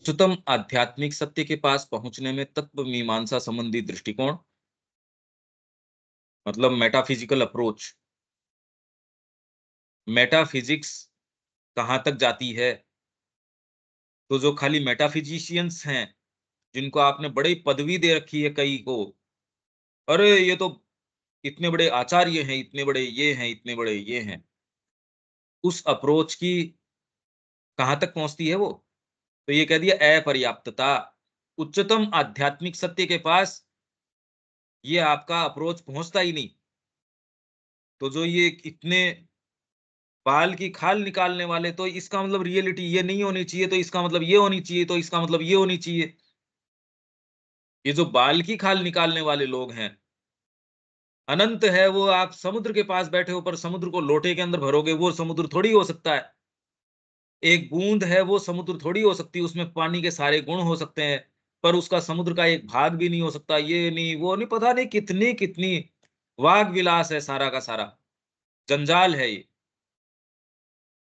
उच्चतम आध्यात्मिक सत्य के पास पहुंचने में तत्व मीमांसा संबंधी दृष्टिकोण, मतलब मेटाफिजिकल अप्रोच। मेटाफिजिक्स कहाँ तक जाती है? तो जो खाली मेटाफिजिशियंस हैं, जिनको आपने बड़ी पदवी दे रखी है कई को, अरे ये तो इतने बड़े आचार्य हैं, इतने बड़े ये हैं, इतने बड़े ये हैं। उस अप्रोच की कहाँ तक पहुँचती है वो? तो ये कह दिया अपर्याप्तता। उच्चतम आध्यात्मिक सत्य के पास ये आपका अप्रोच पहुँचता ही नहीं। तो जो ये इतने बाल की खाल निकालने वाले, तो इसका मतलब रियलिटी ये नहीं होनी चाहिए, तो इसका मतलब ये होनी चाहिए, तो इसका मतलब ये होनी चाहिए। ये जो बाल की खाल निकालने वाले लोग हैं, अनंत है वो, आप समुद्र के पास बैठे हो पर समुद्र को लोटे के अंदर भरोगे, वो समुद्र थोड़ी हो सकता है। एक बूंद है वो समुद्र थोड़ी हो सकती है, उसमें पानी के सारे गुण हो सकते हैं, पर उसका समुद्र का एक भाग भी नहीं हो सकता। ये नहीं, वो नहीं, पता नहीं कितनी-कितनी वाग विलास है सारा का सारा, जंजाल है ये।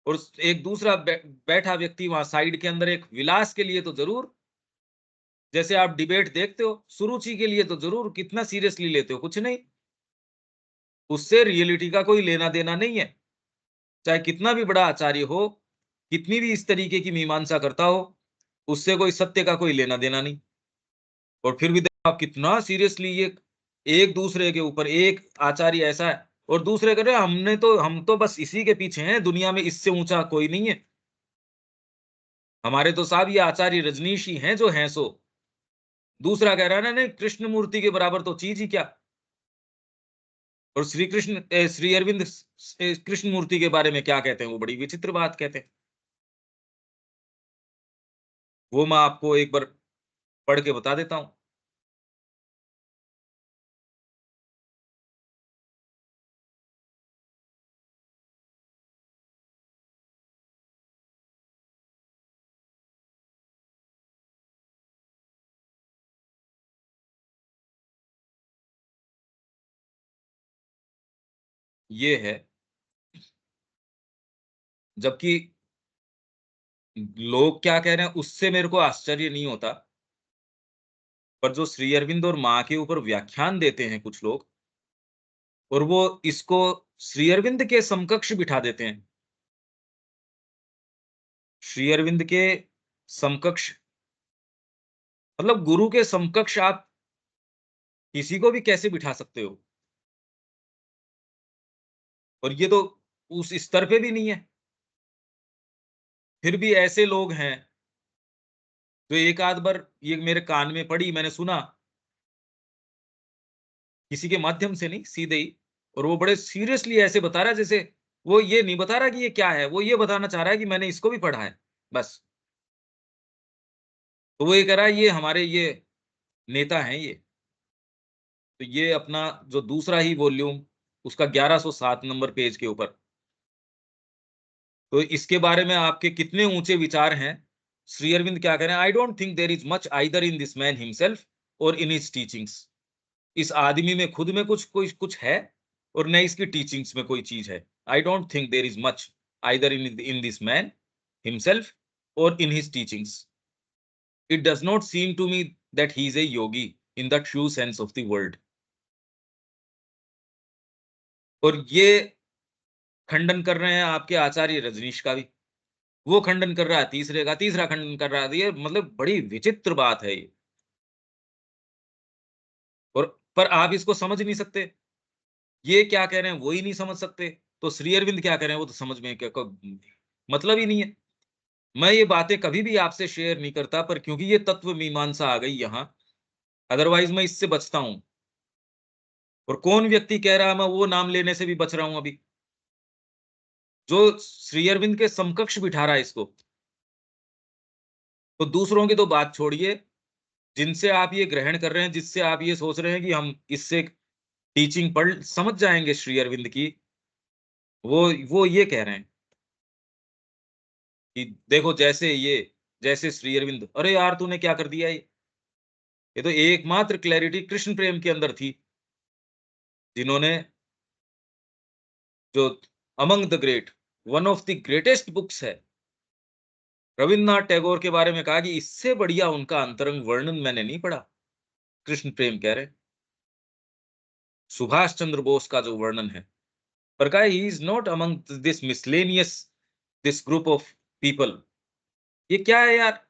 और एक दूसरा बैठा व्यक्ति वहां साइड के अंदर एक विलास के लिए तो जरूर, जैसे आप डिबेट देखते हो, सुरुचि के लिए तो जरूर, कितना सीरियसली लेते हो? कुछ नहीं। उससे रियलिटी का कोई लेना देना नहीं है। चाहे कितना भी बड़ा आचार्य हो, कितनी भी इस तरीके की मीमांसा करता हो, उससे कोई सत्य का कोई लेना देना नहीं। और फिर भी देखो आप कितना सीरियसली ये एक दूसरे के ऊपर, एक आचार्य ऐसा है और दूसरे कह रहे हैं हम तो बस इसी के पीछे हैं, दुनिया में इससे ऊंचा कोई नहीं है। हमारे तो साहब ये आचार्य रजनीश ही हैं जो हैं सो। दूसरा कह रहा है ना, नहीं कृष्ण मूर्ति के बराबर तो चीज ही क्या। और श्री अरविंद कृष्ण मूर्ति के बारे में क्या कहते हैं? वो बड़ी विचित्र बात कहते हैं। वो मैं आपको एक बार पढ़ के बता देता हूं। ये है, जबकि लोग क्या कह रहे हैं उससे मेरे को आश्चर्य नहीं होता, पर जो श्री अरविंद और माँ के ऊपर व्याख्यान देते हैं कुछ लोग, और वो इसको श्री अरविंद के समकक्ष बिठा देते हैं। श्री अरविंद के समकक्ष, मतलब गुरु के समकक्ष आप किसी को भी कैसे बिठा सकते हो? और ये तो उस स्तर पे भी नहीं है। फिर भी ऐसे लोग हैं, तो एक आध बार ये मेरे कान में पड़ी, मैंने सुना, किसी के माध्यम से नहीं, सीधे ही। और वो बड़े सीरियसली ऐसे बता रहा है, जैसे वो ये नहीं बता रहा कि ये क्या है, वो ये बताना चाह रहा है कि मैंने इसको भी पढ़ा है, बस। तो वो ये कह रहा है ये हमारे ये नेता हैं ये। तो ये अपना जो दूसरा ही वॉल्यूम, उसका 1107 नंबर पेज के ऊपर, तो इसके बारे में आपके कितने ऊंचे विचार हैं? श्री अरविंद क्या कह रहे हैं? I don't think there is much either in this man himself और इन हिज टीचिंग्स। इस आदमी में खुद में कुछ है, और न इसकी टीचिंग्स में कोई चीज है। I don't think there is much either in this man himself और in his teachings. It does not seem to me that he is a yogi in the true sense of the word. और ये खंडन कर रहे हैं आपके आचार्य रजनीश का भी। वो खंडन कर रहा है तीसरे का, तीसरा खंडन कर रहा है। ये मतलब बड़ी विचित्र बात है ये। और पर आप इसको समझ नहीं सकते। ये क्या कह रहे हैं वो ही नहीं समझ सकते, तो श्री अरविंद क्या कह रहे हैं वो तो समझ में क्या मतलब ही नहीं है। मैं ये बातें कभी भी आपसे शेयर नहीं करता, पर क्योंकि ये तत्व मीमांसा आ गई यहाँ, अदरवाइज मैं इससे बचता हूं। और कौन व्यक्ति कह रहा है, मैं वो नाम लेने से भी बच रहा हूं अभी, जो श्री अरविंद के समकक्ष बिठा रहा है इसको। तो दूसरों की तो बात छोड़िए, जिनसे आप ये ग्रहण कर रहे हैं, जिससे आप ये सोच रहे हैं कि हम इससे टीचिंग पढ़ समझ जाएंगे श्री अरविंद की, वो ये कह रहे हैं कि देखो जैसे श्री अरविंद, अरे यार तूने क्या कर दिया ये तो एकमात्र क्लैरिटी कृष्ण प्रेम के अंदर थी, जिन्होंने जो among the great, one of the greatest books है, रविन्द्रनाथ टैगोर के बारे में कहा कि इससे बढ़िया उनका अंतरंग वर्णन मैंने नहीं पढ़ा। कृष्ण प्रेम कह रहे, सुभाष चंद्र बोस का जो वर्णन है, पर कहा he is not among this miscellaneous, this group of people. ये क्या है यार?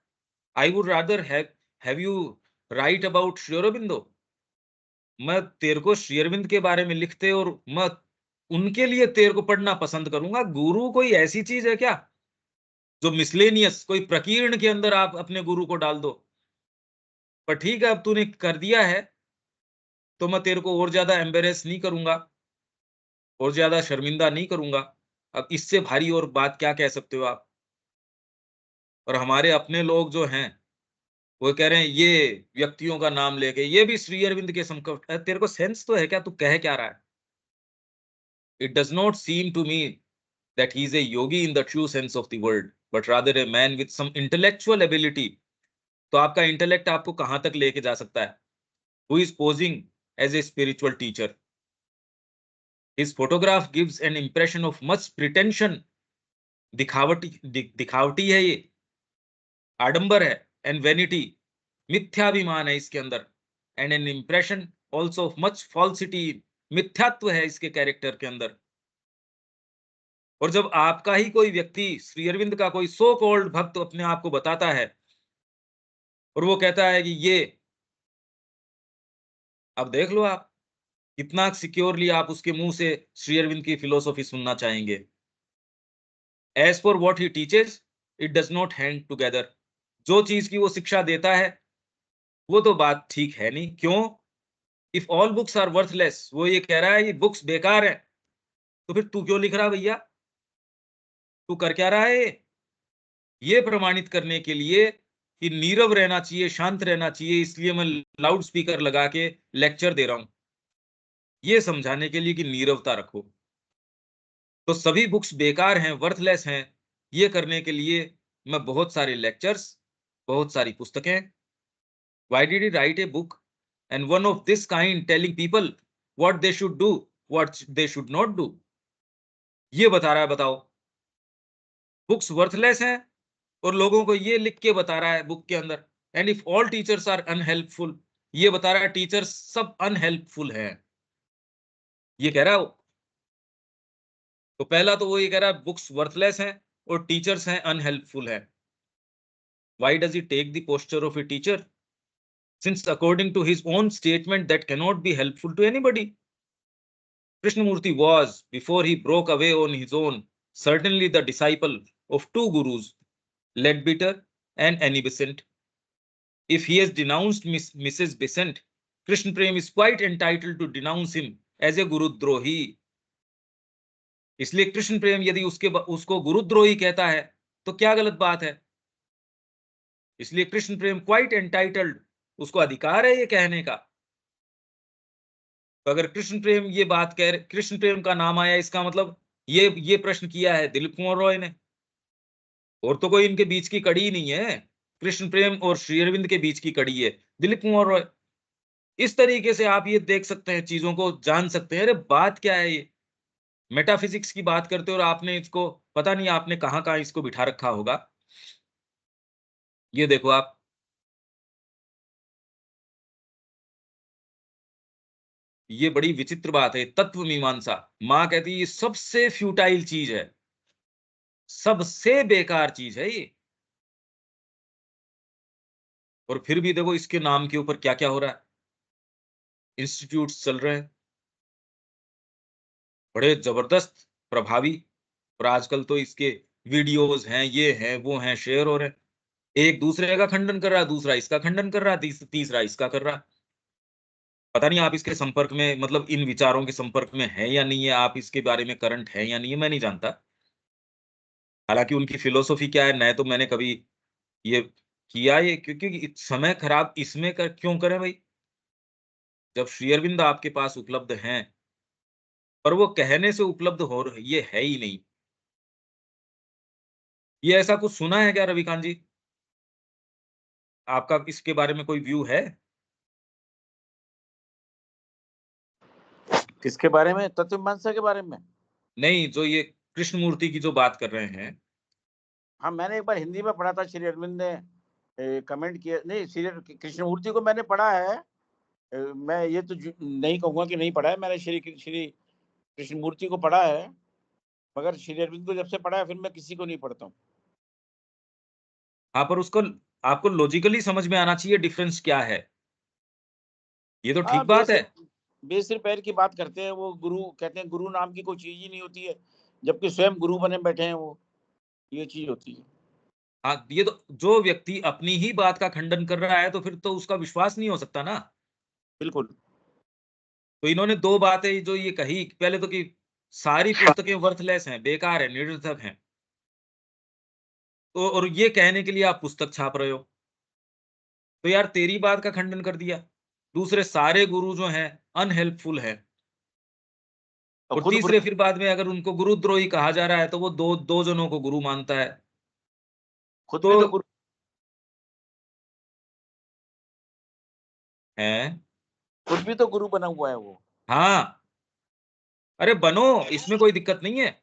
I would rather have you right about Shri Aurobindo. मैं तेरे को श्री अरविंद के बारे में लिखते और मैं उनके लिए तेरे को पढ़ना पसंद करूंगा। गुरु कोई ऐसी चीज है क्या जो मिसलेनियस, कोई प्रकीर्ण के अंदर आप अपने गुरु को डाल दो? पर ठीक है, अब तूने कर दिया है तो मैं तेरे को और ज्यादा एम्बेरेस नहीं करूंगा, और ज्यादा शर्मिंदा नहीं करूंगा। अब इससे भारी और बात क्या कह सकते हो आप? और हमारे अपने लोग जो हैं वो कह रहे हैं ये व्यक्तियों का नाम लेके ये भी श्री अरविंद के समकक्ष। तेरे को सेंस तो है क्या? तू कह क्या रहा है? It does not seem to me that he is a yogi in the true sense of the word, but rather a man with some intellectual ability. तो आपका इंटेलेक्ट आपको कहां तक लेके जा सकता है? Who is posing as a spiritual teacher? His photograph gives an impression of much pretension. दिखावटी है ये, आडंबर है, एंड वेनिटी, मिथ्याभिमान है इसके अंदर, and N impression also of much falsity, मिथ्यात्व है इसके कैरेक्टर के अंदर। और जब आपका ही कोई व्यक्ति, श्री अरविंद का कोई सो कॉल्ड भक्त अपने आप को बताता है और वो कहता है कि ये, अब देख लो आप कितना सिक्योरली आप उसके मुंह से श्री अरविंद की फिलोसॉफी सुनना चाहेंगे। As for what he teaches, it does not hang together. जो चीज की वो शिक्षा देता है वो तो बात ठीक है नहीं। क्यों? If all books are worthless, वो ये कह रहा है ये बुक्स बेकार है, तो फिर तू क्यों लिख रहा भैया? तू कर क्या रहा है? ये प्रमाणित करने के लिए कि नीरव रहना चाहिए, शांत रहना चाहिए, इसलिए मैं लाउड स्पीकर लगा के लेक्चर दे रहा हूं। ये समझाने के लिए कि नीरवता रखो। तो सभी बुक्स बेकार हैं, वर्थलेस हैं, ये करने के लिए मैं बहुत सारे लेक्चर्स, बहुत सारी पुस्तकें। Why did he right a book and one of this kind telling people what they should do, what they should not do? ये बता रहा है, बताओ। बुक्स वर्थलेस हैं और लोगों को ये लिख के बता रहा है बुक के अंदर। And if all teachers are unhelpful, ये बता रहा है टीचर्स सब अनहेल्पफुल हैं, ये कह रहा है वो। तो पहला तो वो ये कह रहा है बुक्स वर्थलेस हैं और टीचर्स हैं अनहेल्पफुल हैं। Why does he take the posture of a teacher? Since according to his own statement that cannot be helpful to anybody. Krishnamurti was, before he broke away on his own, certainly the disciple of two gurus, Leadbeater and Annie Besant. If he has denounced Mrs. Besant, Krishna Prem is quite entitled to denounce him as a Gurudrohi. इसलिए कृष्ण प्रेम यदि उसको गुरुद्रोही कहता है तो क्या गलत बात है? इसलिए कृष्ण प्रेम क्वाइट एंटाइटल्ड, उसको अधिकार है ये कहने का। तो अगर कृष्ण प्रेम ये बात कह रहे, कृष्ण प्रेम का नाम आया, इसका मतलब ये प्रश्न किया है दिलीप कुमार रॉय ने, और तो कोई इनके बीच की कड़ी नहीं है। कृष्ण प्रेम और श्री अरविंद के बीच की कड़ी है दिलीप कुमार रॉय। इस तरीके से आप ये देख सकते हैं, चीजों को जान सकते हैं। अरे बात क्या है ये? मेटाफिजिक्स की बात करते हो और आपने इसको, पता नहीं आपने कहां कहां इसको बिठा रखा होगा। ये देखो आप, ये बड़ी विचित्र बात है। तत्व मीमांसा, मां कहती है ये सबसे फ्यूटाइल चीज है, सबसे बेकार चीज है ये। और फिर भी देखो इसके नाम के ऊपर क्या क्या हो रहा है। इंस्टीट्यूट्स चल रहे हैं बड़े जबरदस्त, प्रभावी। और आजकल तो इसके वीडियोस हैं, ये हैं, वो हैं, शेयर हो रहे हैं। एक दूसरे का खंडन कर रहा है, दूसरा इसका खंडन कर रहा है, तीसरा इसका कर रहा है। पता नहीं आप इसके संपर्क में, मतलब इन विचारों के संपर्क में है या नहीं है, आप इसके बारे में करंट है या नहीं है, मैं नहीं जानता। हालांकि उनकी फिलोसॉफी क्या है, न तो मैंने कभी ये किया ये, क्योंकि समय खराब इसमें कर क्यों करें भाई, जब श्री अरविंद आपके पास उपलब्ध हैं। पर वो कहने से उपलब्ध हो ये है ही नहीं। ये ऐसा कुछ सुना है क्या रविकांत जी? आपका इसके बारे में कोई व्यू है? किसके बारे में? तत्व मीमांसा के बारे में? नहीं, जो ये कृष्ण मूर्ति की जो बात कर रहे हैं। हाँ, मैंने एक बार हिंदी में पढ़ा था, श्री अरविंद ने कमेंट किया, नहीं, श्री कृष्णमूर्ति को मैंने पढ़ा है। मैं ये तो नहीं कहूँगा कि नहीं पढ़ा है, मैंने श्री कृष्णमूर्ति को पढ़ा है, मगर श्री अरविंद को जब से पढ़ा है फिर मैं किसी को नहीं पढ़ता हूँ। हाँ, पर उसको आपको लॉजिकली समझ में आना चाहिए डिफरेंस क्या है। ये तो हाँ, ठीक बात है। बेसिर पैर की बात करते हैं, वो गुरु कहते हैं, गुरु नाम की कोई चीज ही नहीं होती है, जबकि स्वयं गुरु बने बैठे हैं वो, ये चीज होती है। हाँ, ये तो जो व्यक्ति अपनी ही बात का खंडन कर रहा है तो फिर तो उसका विश्वास नहीं हो सकता ना। बिल्कुल। तो इन्होंने 2 बातें जो ये कही, पहले तो कि सारी पुस्तकें वर्थलेस हैं, बेकार है, निरर्थक हैं। तो और ये कहने के लिए आप पुस्तक छाप रहे हो। तो यार तेरी बात का खंडन कर दिया। दूसरे सारे गुरु जो हैं अनहेल्पफुल हैं। और और खुद तीसरे फिर बाद में अगर उनको गुरुद्रोही कहा जा रहा है तो वो दो जनों को गुरु मानता है। खुद तो भी तो गुरु, हैं? खुद भी तो गुरु बना हुआ है वो। हाँ, अरे बनो, इसमें कोई दिक्कत नहीं है।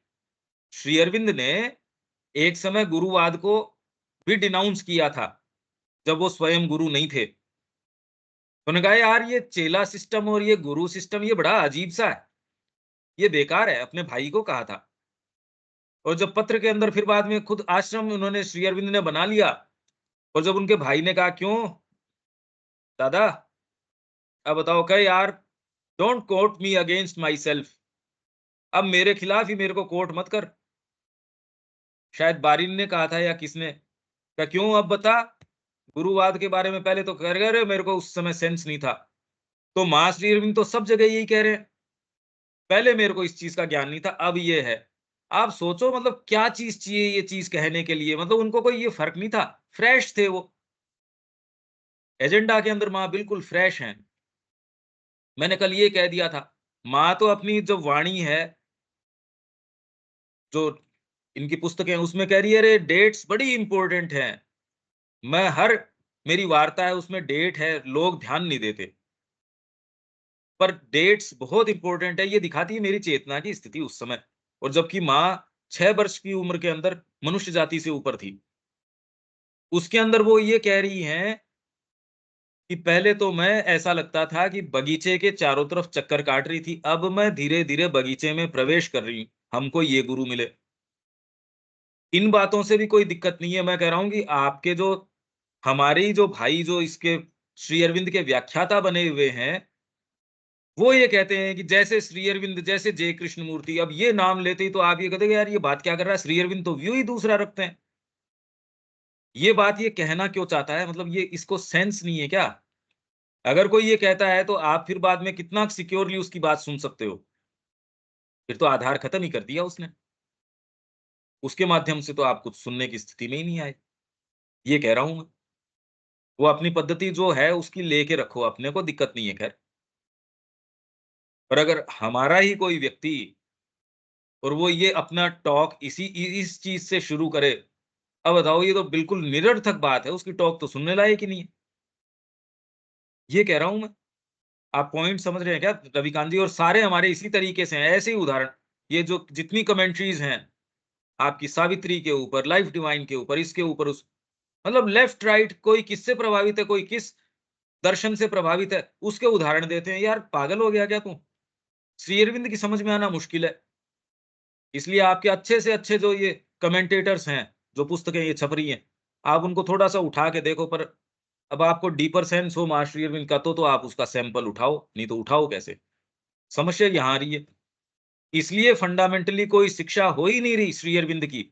श्री अरविंद ने एक समय गुरुवाद को भी डिनाउंस किया था, जब वो स्वयं गुरु नहीं थे। तो उन्होंने कहा यार ये चेला सिस्टम और ये गुरु सिस्टम ये बड़ा अजीब सा है, ये बेकार है, अपने भाई को कहा था। और जब पत्र के अंदर फिर बाद में खुद आश्रम उन्होंने श्री अरविंद ने बना लिया, और जब उनके भाई ने कहा क्यों दादा, अब बताओ, कहे यार don't quote me against my self, अब मेरे खिलाफ ही मेरे को कोट मत कर। शायद बारिन ने कहा था या किसने, क्या क्यों अब बता, गुरुवाद के बारे में पहले तो कह रहे मेरे को उस समय सेंस नहीं था। तो मां श्री अरविंद तो सब जगह यही कह रहे हैं, पहले मेरे को इस चीज का ज्ञान नहीं था, अब ये है। आप सोचो मतलब क्या चीज चाहिए ये चीज कहने के लिए, मतलब उनको कोई ये फर्क नहीं था, फ्रेश थे वो, एजेंडा के अंदर मां बिल्कुल फ्रेश हैं। मैंने कल ये कह दिया था, मां तो अपनी जो वाणी है, जो इनकी पुस्तकें हैं, उसमें कह रही है अरे डेट्स बड़ी इंपॉर्टेंट हैं। मैं हर मेरी वार्ता है उसमें डेट है, लोग ध्यान नहीं देते, पर डेट्स बहुत इंपॉर्टेंट है, ये दिखाती है मेरी चेतना की स्थिति उस समय। और जबकि माँ 6 वर्ष की उम्र के अंदर मनुष्य जाति से ऊपर थी, उसके अंदर वो ये कह रही हैं कि पहले तो मैं ऐसा लगता था कि बगीचे के चारों तरफ चक्कर काट रही थी, अब मैं धीरे धीरे बगीचे में प्रवेश कर रही हूं, हमको ये गुरु मिले। इन बातों से भी कोई दिक्कत नहीं है, मैं कह रहा हूं कि आपके जो हमारे ही जो भाई जो इसके श्री अरविंद के व्याख्याता बने हुए हैं, वो ये कहते हैं कि जैसे श्री अरविंद, जैसे जय कृष्ण मूर्ति, अब ये नाम लेते ही तो आप ये कहते हैं यार ये बात क्या कर रहा है, श्री अरविंद तो व्यू ही दूसरा रखते हैं। ये बात ये कहना क्यों चाहता है, मतलब ये इसको सेंस नहीं है क्या? अगर कोई ये कहता है तो आप फिर बाद में कितना सिक्योरली उसकी बात सुन सकते हो? फिर तो आधार खत्म ही कर दिया उसने। उसके माध्यम से तो आप कुछ सुनने की स्थिति में ही नहीं आए। ये कह रहा हूं मैं। वो अपनी पद्धति जो है उसकी लेके रखो, अपने को दिक्कत नहीं है खैर। पर अगर हमारा ही कोई व्यक्ति और वो ये अपना टॉक इस चीज से शुरू करे, अब बताओ ये तो बिल्कुल निरर्थक बात है, उसकी टॉक तो सुनने लायक ही नहीं है। ये कह रहा हूं मैं। आप पॉइंट समझ रहे हैं क्या रविकांत जी? और सारे हमारे इसी तरीके से हैं, ऐसे ही उदाहरण, ये जो जितनी कमेंट्रीज हैं आपकी सावित्री के ऊपर, लाइफ डिवाइन के ऊपर, इसके ऊपर, उस मतलब लेफ्ट राइट, कोई किससे प्रभावित है, कोई किस दर्शन से प्रभावित है, उसके उदाहरण देते हैं। यार पागल हो गया क्या तू? श्री अरविंद की समझ में आना मुश्किल है। इसलिए आपके अच्छे से अच्छे जो ये कमेंटेटर्स हैं, जो पुस्तकें ये छप रही हैं, आप उनको थोड़ा-सा उठा के देखो, पर अब आपको डीपर सेंस हो माँ श्री अरविंद का तो आप उसका सैंपल उठाओ, नहीं तो उठाओ कैसे? समस्या यहाँ आ रही है। इसलिए फंडामेंटली कोई शिक्षा हो ही नहीं रही श्री अरविंद की,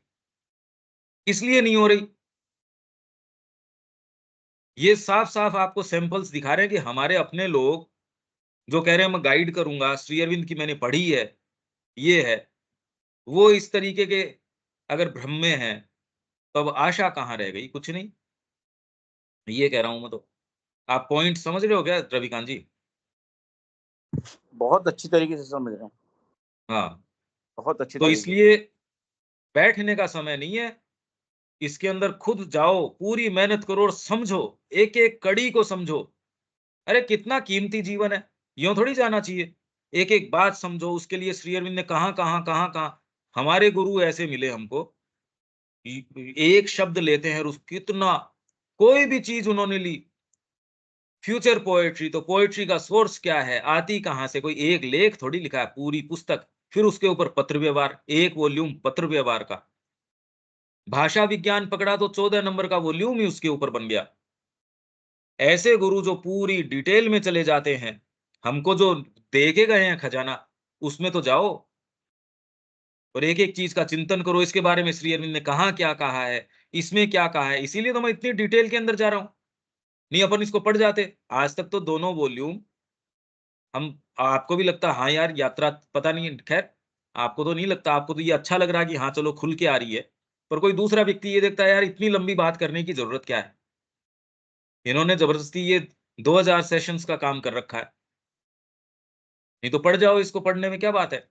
इसलिए नहीं हो रही। ये साफ-साफ आपको सैंपल्स दिखा रहे हैं कि हमारे अपने लोग जो कह रहे हैं मैं गाइड करूँगा, श्री अरविंद की मैंने पढ़ी है, ये है, वो इस तरीके के अगर भ्रम में हैं, तो अब आशा कहाँ रह गई? कुछ नहीं। ये कह रहा हूँ मैं तो। आप पॉइंट समझ रहे हो क्या रविकांत जी? बहुत अच्छी तरीके से समझ रहा हूँ, हाँ, बहुत अच्छी तो तरीके से। इसलिए बैठने का समय नहीं है, इसके अंदर खुद जाओ, पूरी मेहनत करो और समझो, एक-एक कड़ी को समझो। अरे कितना कीमती जीवन है, यूँ थोड़ी जाना चाहिए। एक-एक बात समझो, उसके लिए श्री अरविंद ने कहाँ-कहाँ, कहाँ-कहाँ हमारे गुरु ऐसे मिले हमको, एक शब्द लेते हैं और उस कितना, कोई भी चीज उन्होंने ली, फ्यूचर पोएट्री, तो पोएट्री का सोर्स क्या है, आती कहां से, कोई एक लेख थोड़ी लिखा है, पूरी पुस्तक, फिर उसके ऊपर पत्र व्यवहार, एक वॉल्यूम पत्र व्यवहार का। भाषा विज्ञान पकड़ा तो 14 नंबर का वॉल्यूम ही उसके ऊपर बन गया। ऐसे गुरु जो पूरी डिटेल में चले जाते हैं, हमको जो दे के गए हैं खजाना, उसमें तो जाओ और एक एक चीज का चिंतन करो, इसके बारे में श्री अरविंद ने कहा क्या कहा है, इसमें क्या कहा है। इसीलिए तो मैं इतनी डिटेल के अंदर जा रहा हूं, नहीं अपन इसको पढ़ जाते। आज तक तो दोनों वॉल्यूम हम, आपको भी लगता हाँ यार यात्रा पता नहीं, खैर आपको तो नहीं लगता, आपको तो ये अच्छा लग रहा है कि हाँ चलो खुल के आ रही है, पर कोई दूसरा व्यक्ति ये देखता है यार इतनी लंबी बात करने की जरूरत क्या है, इन्होंने जबरदस्ती ये 2000 सेशंस का काम कर रखा है, नहीं तो पढ़ जाओ, इसको पढ़ने में क्या बात है।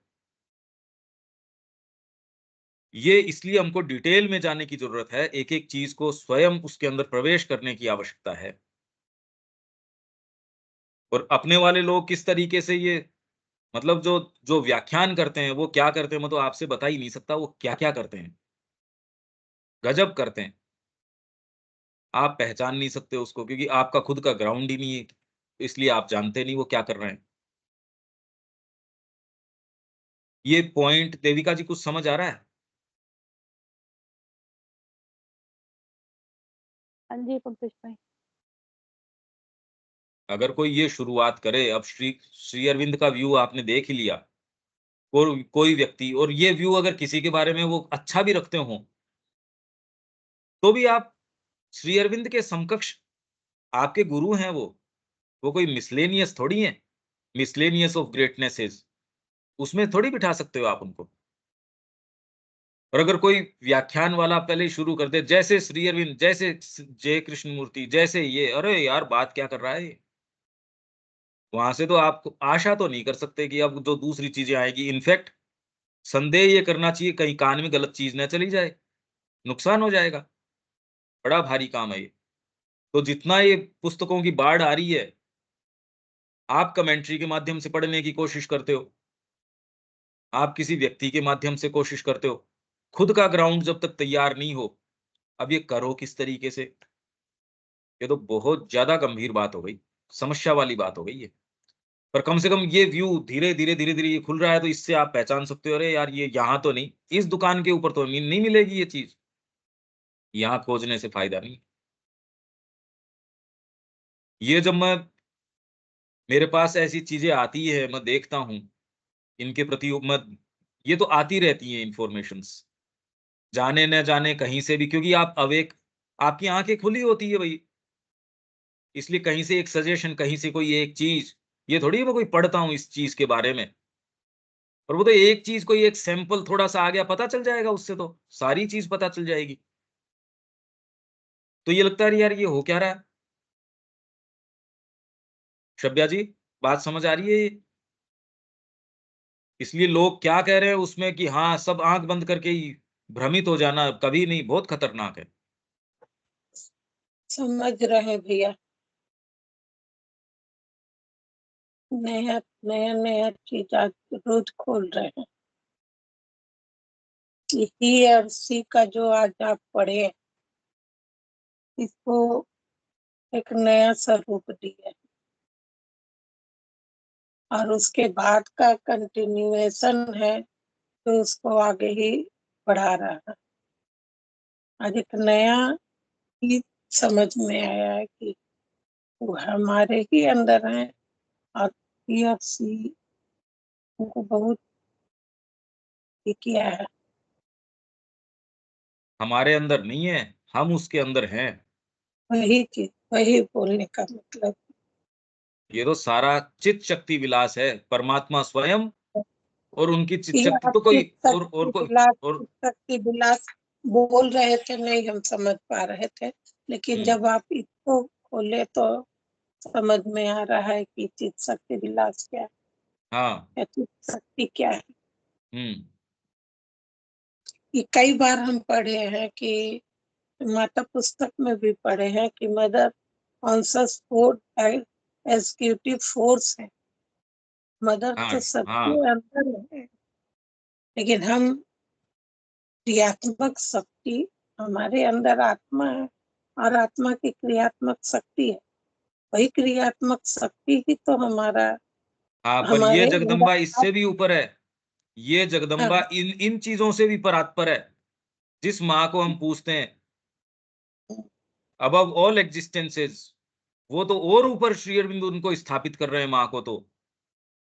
ये इसलिए हमको डिटेल में जाने की जरूरत है, एक एक चीज को स्वयं उसके अंदर प्रवेश करने की आवश्यकता है। और अपने वाले लोग किस तरीके से ये, मतलब जो जो व्याख्यान करते हैं वो क्या करते हैं, मैं तो आपसे बता ही नहीं सकता वो क्या क्या करते हैं, गजब करते हैं। आप पहचान नहीं सकते उसको, क्योंकि आपका खुद का ग्राउंड ही नहीं है, इसलिए आप जानते नहीं वो क्या कर रहे हैं। ये पॉइंट देविका जी कुछ समझ आ रहा है? हाँ जी पंकज भाई। अगर कोई ये शुरुआत करे, अब श्री अरविंद का व्यू आपने देख ही लिया, कोई व्यक्ति, और ये व्यू अगर किसी के बारे में वो अच्छा भी रखते हो, तो भी आप श्री अरविंद के समकक्ष, आपके गुरु हैं वो कोई मिसलेनियस थोड़ी है, मिसलेनियस ऑफ ग्रेटनेसेस, उसमें थोड़ी बिठा सकते हो आप उनको। और अगर कोई व्याख्यान वाला पहले ही शुरू कर दे, जैसे श्री अरविंद, जैसे जय कृष्ण मूर्ति, जैसे ये, अरे यार बात क्या कर रहा है ये, वहां से तो आप आशा तो नहीं कर सकते कि अब जो दूसरी चीजें आएगी। इनफैक्ट संदेह ये करना चाहिए कहीं कान में गलत चीज ना चली जाए, नुकसान हो जाएगा, बड़ा भारी काम है ये। तो जितना ये पुस्तकों की बाढ़ आ रही है, आप कमेंट्री के माध्यम से पढ़ने की कोशिश करते हो, आप किसी व्यक्ति के माध्यम से कोशिश करते हो, खुद का ग्राउंड जब तक तैयार नहीं हो, अब ये करो किस तरीके से, ये तो बहुत ज्यादा गंभीर बात हो गई, समस्या वाली बात हो गई ये। पर कम से कम ये व्यू धीरे धीरे ये खुल रहा है, तो इससे आप पहचान सकते हो, अरे यार ये यहाँ तो नहीं, इस दुकान के ऊपर तो नहीं मिलेगी ये चीज, यहाँ खोजने से फायदा नहीं। ये जब मैं, मेरे पास ऐसी चीजें आती है, मैं देखता हूँ इनके प्रति, मैं, ये तो आती रहती है इंफॉर्मेशंस, जाने न जाने कहीं से भी, क्योंकि आप अवेक, आपकी आंखें खुली होती है भाई, इसलिए कहीं से एक सजेशन, कहीं से कोई एक चीज, ये थोड़ी मैं कोई पढ़ता हूँ इस चीज के बारे में, और वो तो एक चीज, कोई एक सैंपल थोड़ा सा आ गया, पता चल जाएगा, उससे तो सारी चीज पता चल जाएगी। तो ये लगता है यार ये हो क्या रहा है। शब्या जी, बात समझ आ रही है ये? इसलिए लोग क्या कह रहे हैं उसमें कि हाँ सब आंख बंद करके ही भ्रमित हो जाना कभी नहीं, बहुत खतरनाक है। समझ रहे भैया, नया नया नया चीज आज रोज खोल रहे हैं। ही और सी का जो आज आप पढ़े, इसको एक नया स्वरूप दिया, और उसके बाद का कंटिन्यूएशन है, तो उसको आगे ही बढ़ा रहा है। आज एक नया ही समझ में आया है कि वो हमारे ही अंदर है, और ही और सी उनको बहुत ही किया है। हमारे अंदर नहीं है, हम उसके अंदर हैं। वही चीज, वही बोलने का मतलब। ये तो सारा चित शक्ति विलास है, परमात्मा स्वयं, और उनकी चित कि शक्ति आप तो कोई और कोई और। शक्ति विलास बोल रहे थे, नहीं हम समझ पा रहे थे, लेकिन जब आप इसको खोले तो समझ में आ रहा है कि चित शक्ति विलास क्या हाँ। है, चित शक्ति क्या है। हम्म। ये कई बार हम पढ़े हैं कि माता पुस्तक में भी पढ़े हैं कि mother conscious force executive force है। मदर हाँ। तो सबके हाँ। अंदर है, लेकिन हम क्रियात्मक शक्ति हमारे अंदर आत्मा है और आत्मा की क्रियात्मक शक्ति है, वही क्रियात्मक शक्ति ही तो हमारा हाँ, पर ये हमारे जगदम्बा इससे भी ऊपर है। ये जगदम्बा हाँ, इन इन चीजों से भी परात्पर है। जिस माँ को हम पूछते हैं अबव ऑल एग्जिस्टेंसेस, वो तो और ऊपर श्री अरविंद उनको स्थापित कर रहे हैं माँ को। तो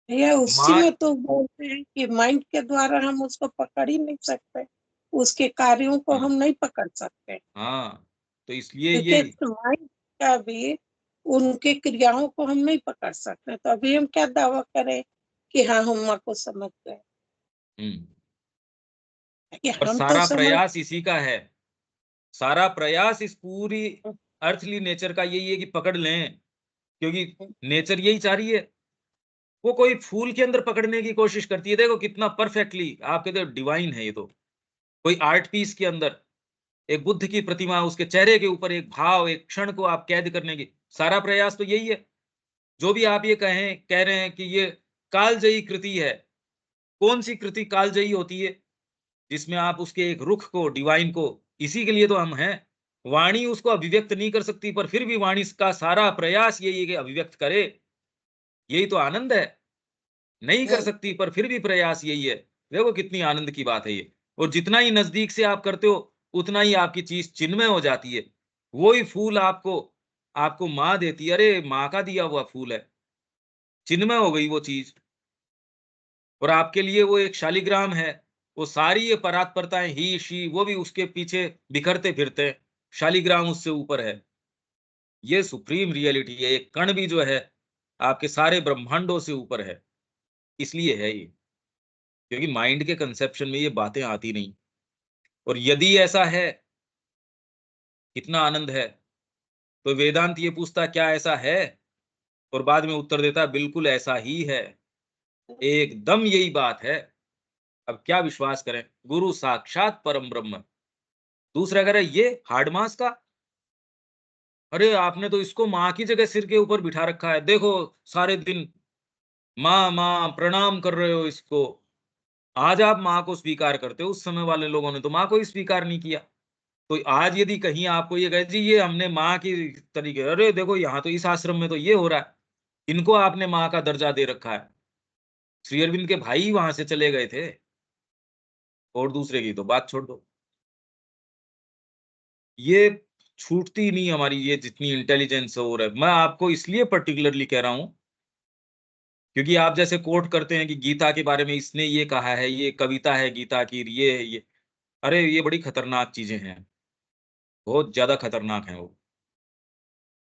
भैया उसी माँ, में तो बोलते हैं कि माइंड के द्वारा हम उसको पकड़ ही नहीं सकते, उसके कार्यों को हम नहीं पकड़ सकते, हाँ, तो इसलिए ये क्योंकि माइंड का भी उनके क्रियाओं को हम नहीं पकड़ सकते, तो अभी हम क्या दावा करें कि हाँ हम माँ को समझ गए, हम्म, कि और हम तो सारा समझ। प्रयास इसी का है। सारा प्रयास इस पूरी अर्थली नेचर का यही है कि पकड़ लें, क्योंकि नेचर यही चाह रही है। वो कोई फूल के अंदर पकड़ने की कोशिश करती है, देखो कितना परफेक्टली आपके तो डिवाइन है ये तो। कोई आर्ट पीस के अंदर एक बुद्ध की प्रतिमा, उसके चेहरे के ऊपर एक भाव, एक क्षण को आप कैद करने की, सारा प्रयास तो यही है। जो भी आप ये कह रहे हैं कि ये कालजयी कृति है, कौन सी कृति कालजयी होती है जिसमें आप उसके एक रुख को, डिवाइन को, इसी के लिए तो हम हैं। वाणी उसको अभिव्यक्त नहीं कर सकती, पर फिर भी वाणी का सारा प्रयास यही है कि अभिव्यक्त करे। यही तो आनंद है। नहीं कर सकती पर फिर भी प्रयास यही है। देखो कितनी आनंद की बात है ये। और जितना ही नजदीक से आप करते हो उतना ही आपकी चीज चिन्मय हो जाती है। वही फूल आपको आपको माँ देती है, अरे माँ का दिया हुआ फूल है, चिन्मय हो गई वो चीज। और आपके लिए वो एक शालिग्राम है। वो सारी ये परात्परताएं, ही शी, वो भी उसके पीछे बिखरते फिरते हैं। शालिग्राम उससे ऊपर है। ये सुप्रीम रियलिटी है। एक कण भी जो है आपके सारे ब्रह्मांडों से ऊपर है। इसलिए है ये, क्योंकि माइंड के कंसेप्शन में ये बातें आती नहीं। और यदि ऐसा है, कितना आनंद है। तो वेदांत ये पूछता क्या ऐसा है, और बाद में उत्तर देता बिल्कुल ऐसा ही है, एकदम यही बात है। अब क्या विश्वास करें, गुरु साक्षात परम ब्रह्म। दूसरा कह रहे ये हार्ड मास का, अरे आपने तो इसको माँ की जगह सिर के ऊपर बिठा रखा है, देखो सारे दिन माँ माँ प्रणाम कर रहे हो इसको। आज आप माँ को स्वीकार करते हो, उस समय वाले लोगों ने तो माँ को ही स्वीकार नहीं किया। तो आज यदि कहीं आपको ये कहे जी ये हमने माँ की तरीके, अरे देखो यहाँ तो इस आश्रम में तो ये हो रहा है, इनको आपने माँ का दर्जा दे रखा है। श्री अरविंद के भाई वहां से चले गए थे, और दूसरे की तो बात छोड़ दो। ये छूटती नहीं हमारी, ये जितनी इंटेलिजेंस हो रहा है। मैं आपको इसलिए पर्टिकुलरली कह रहा हूं क्योंकि आप जैसे कोट करते हैं कि गीता के बारे में इसने ये कहा है, ये कविता है गीता की, ये है ये। अरे ये बड़ी खतरनाक चीजें हैं, बहुत ज्यादा खतरनाक है वो।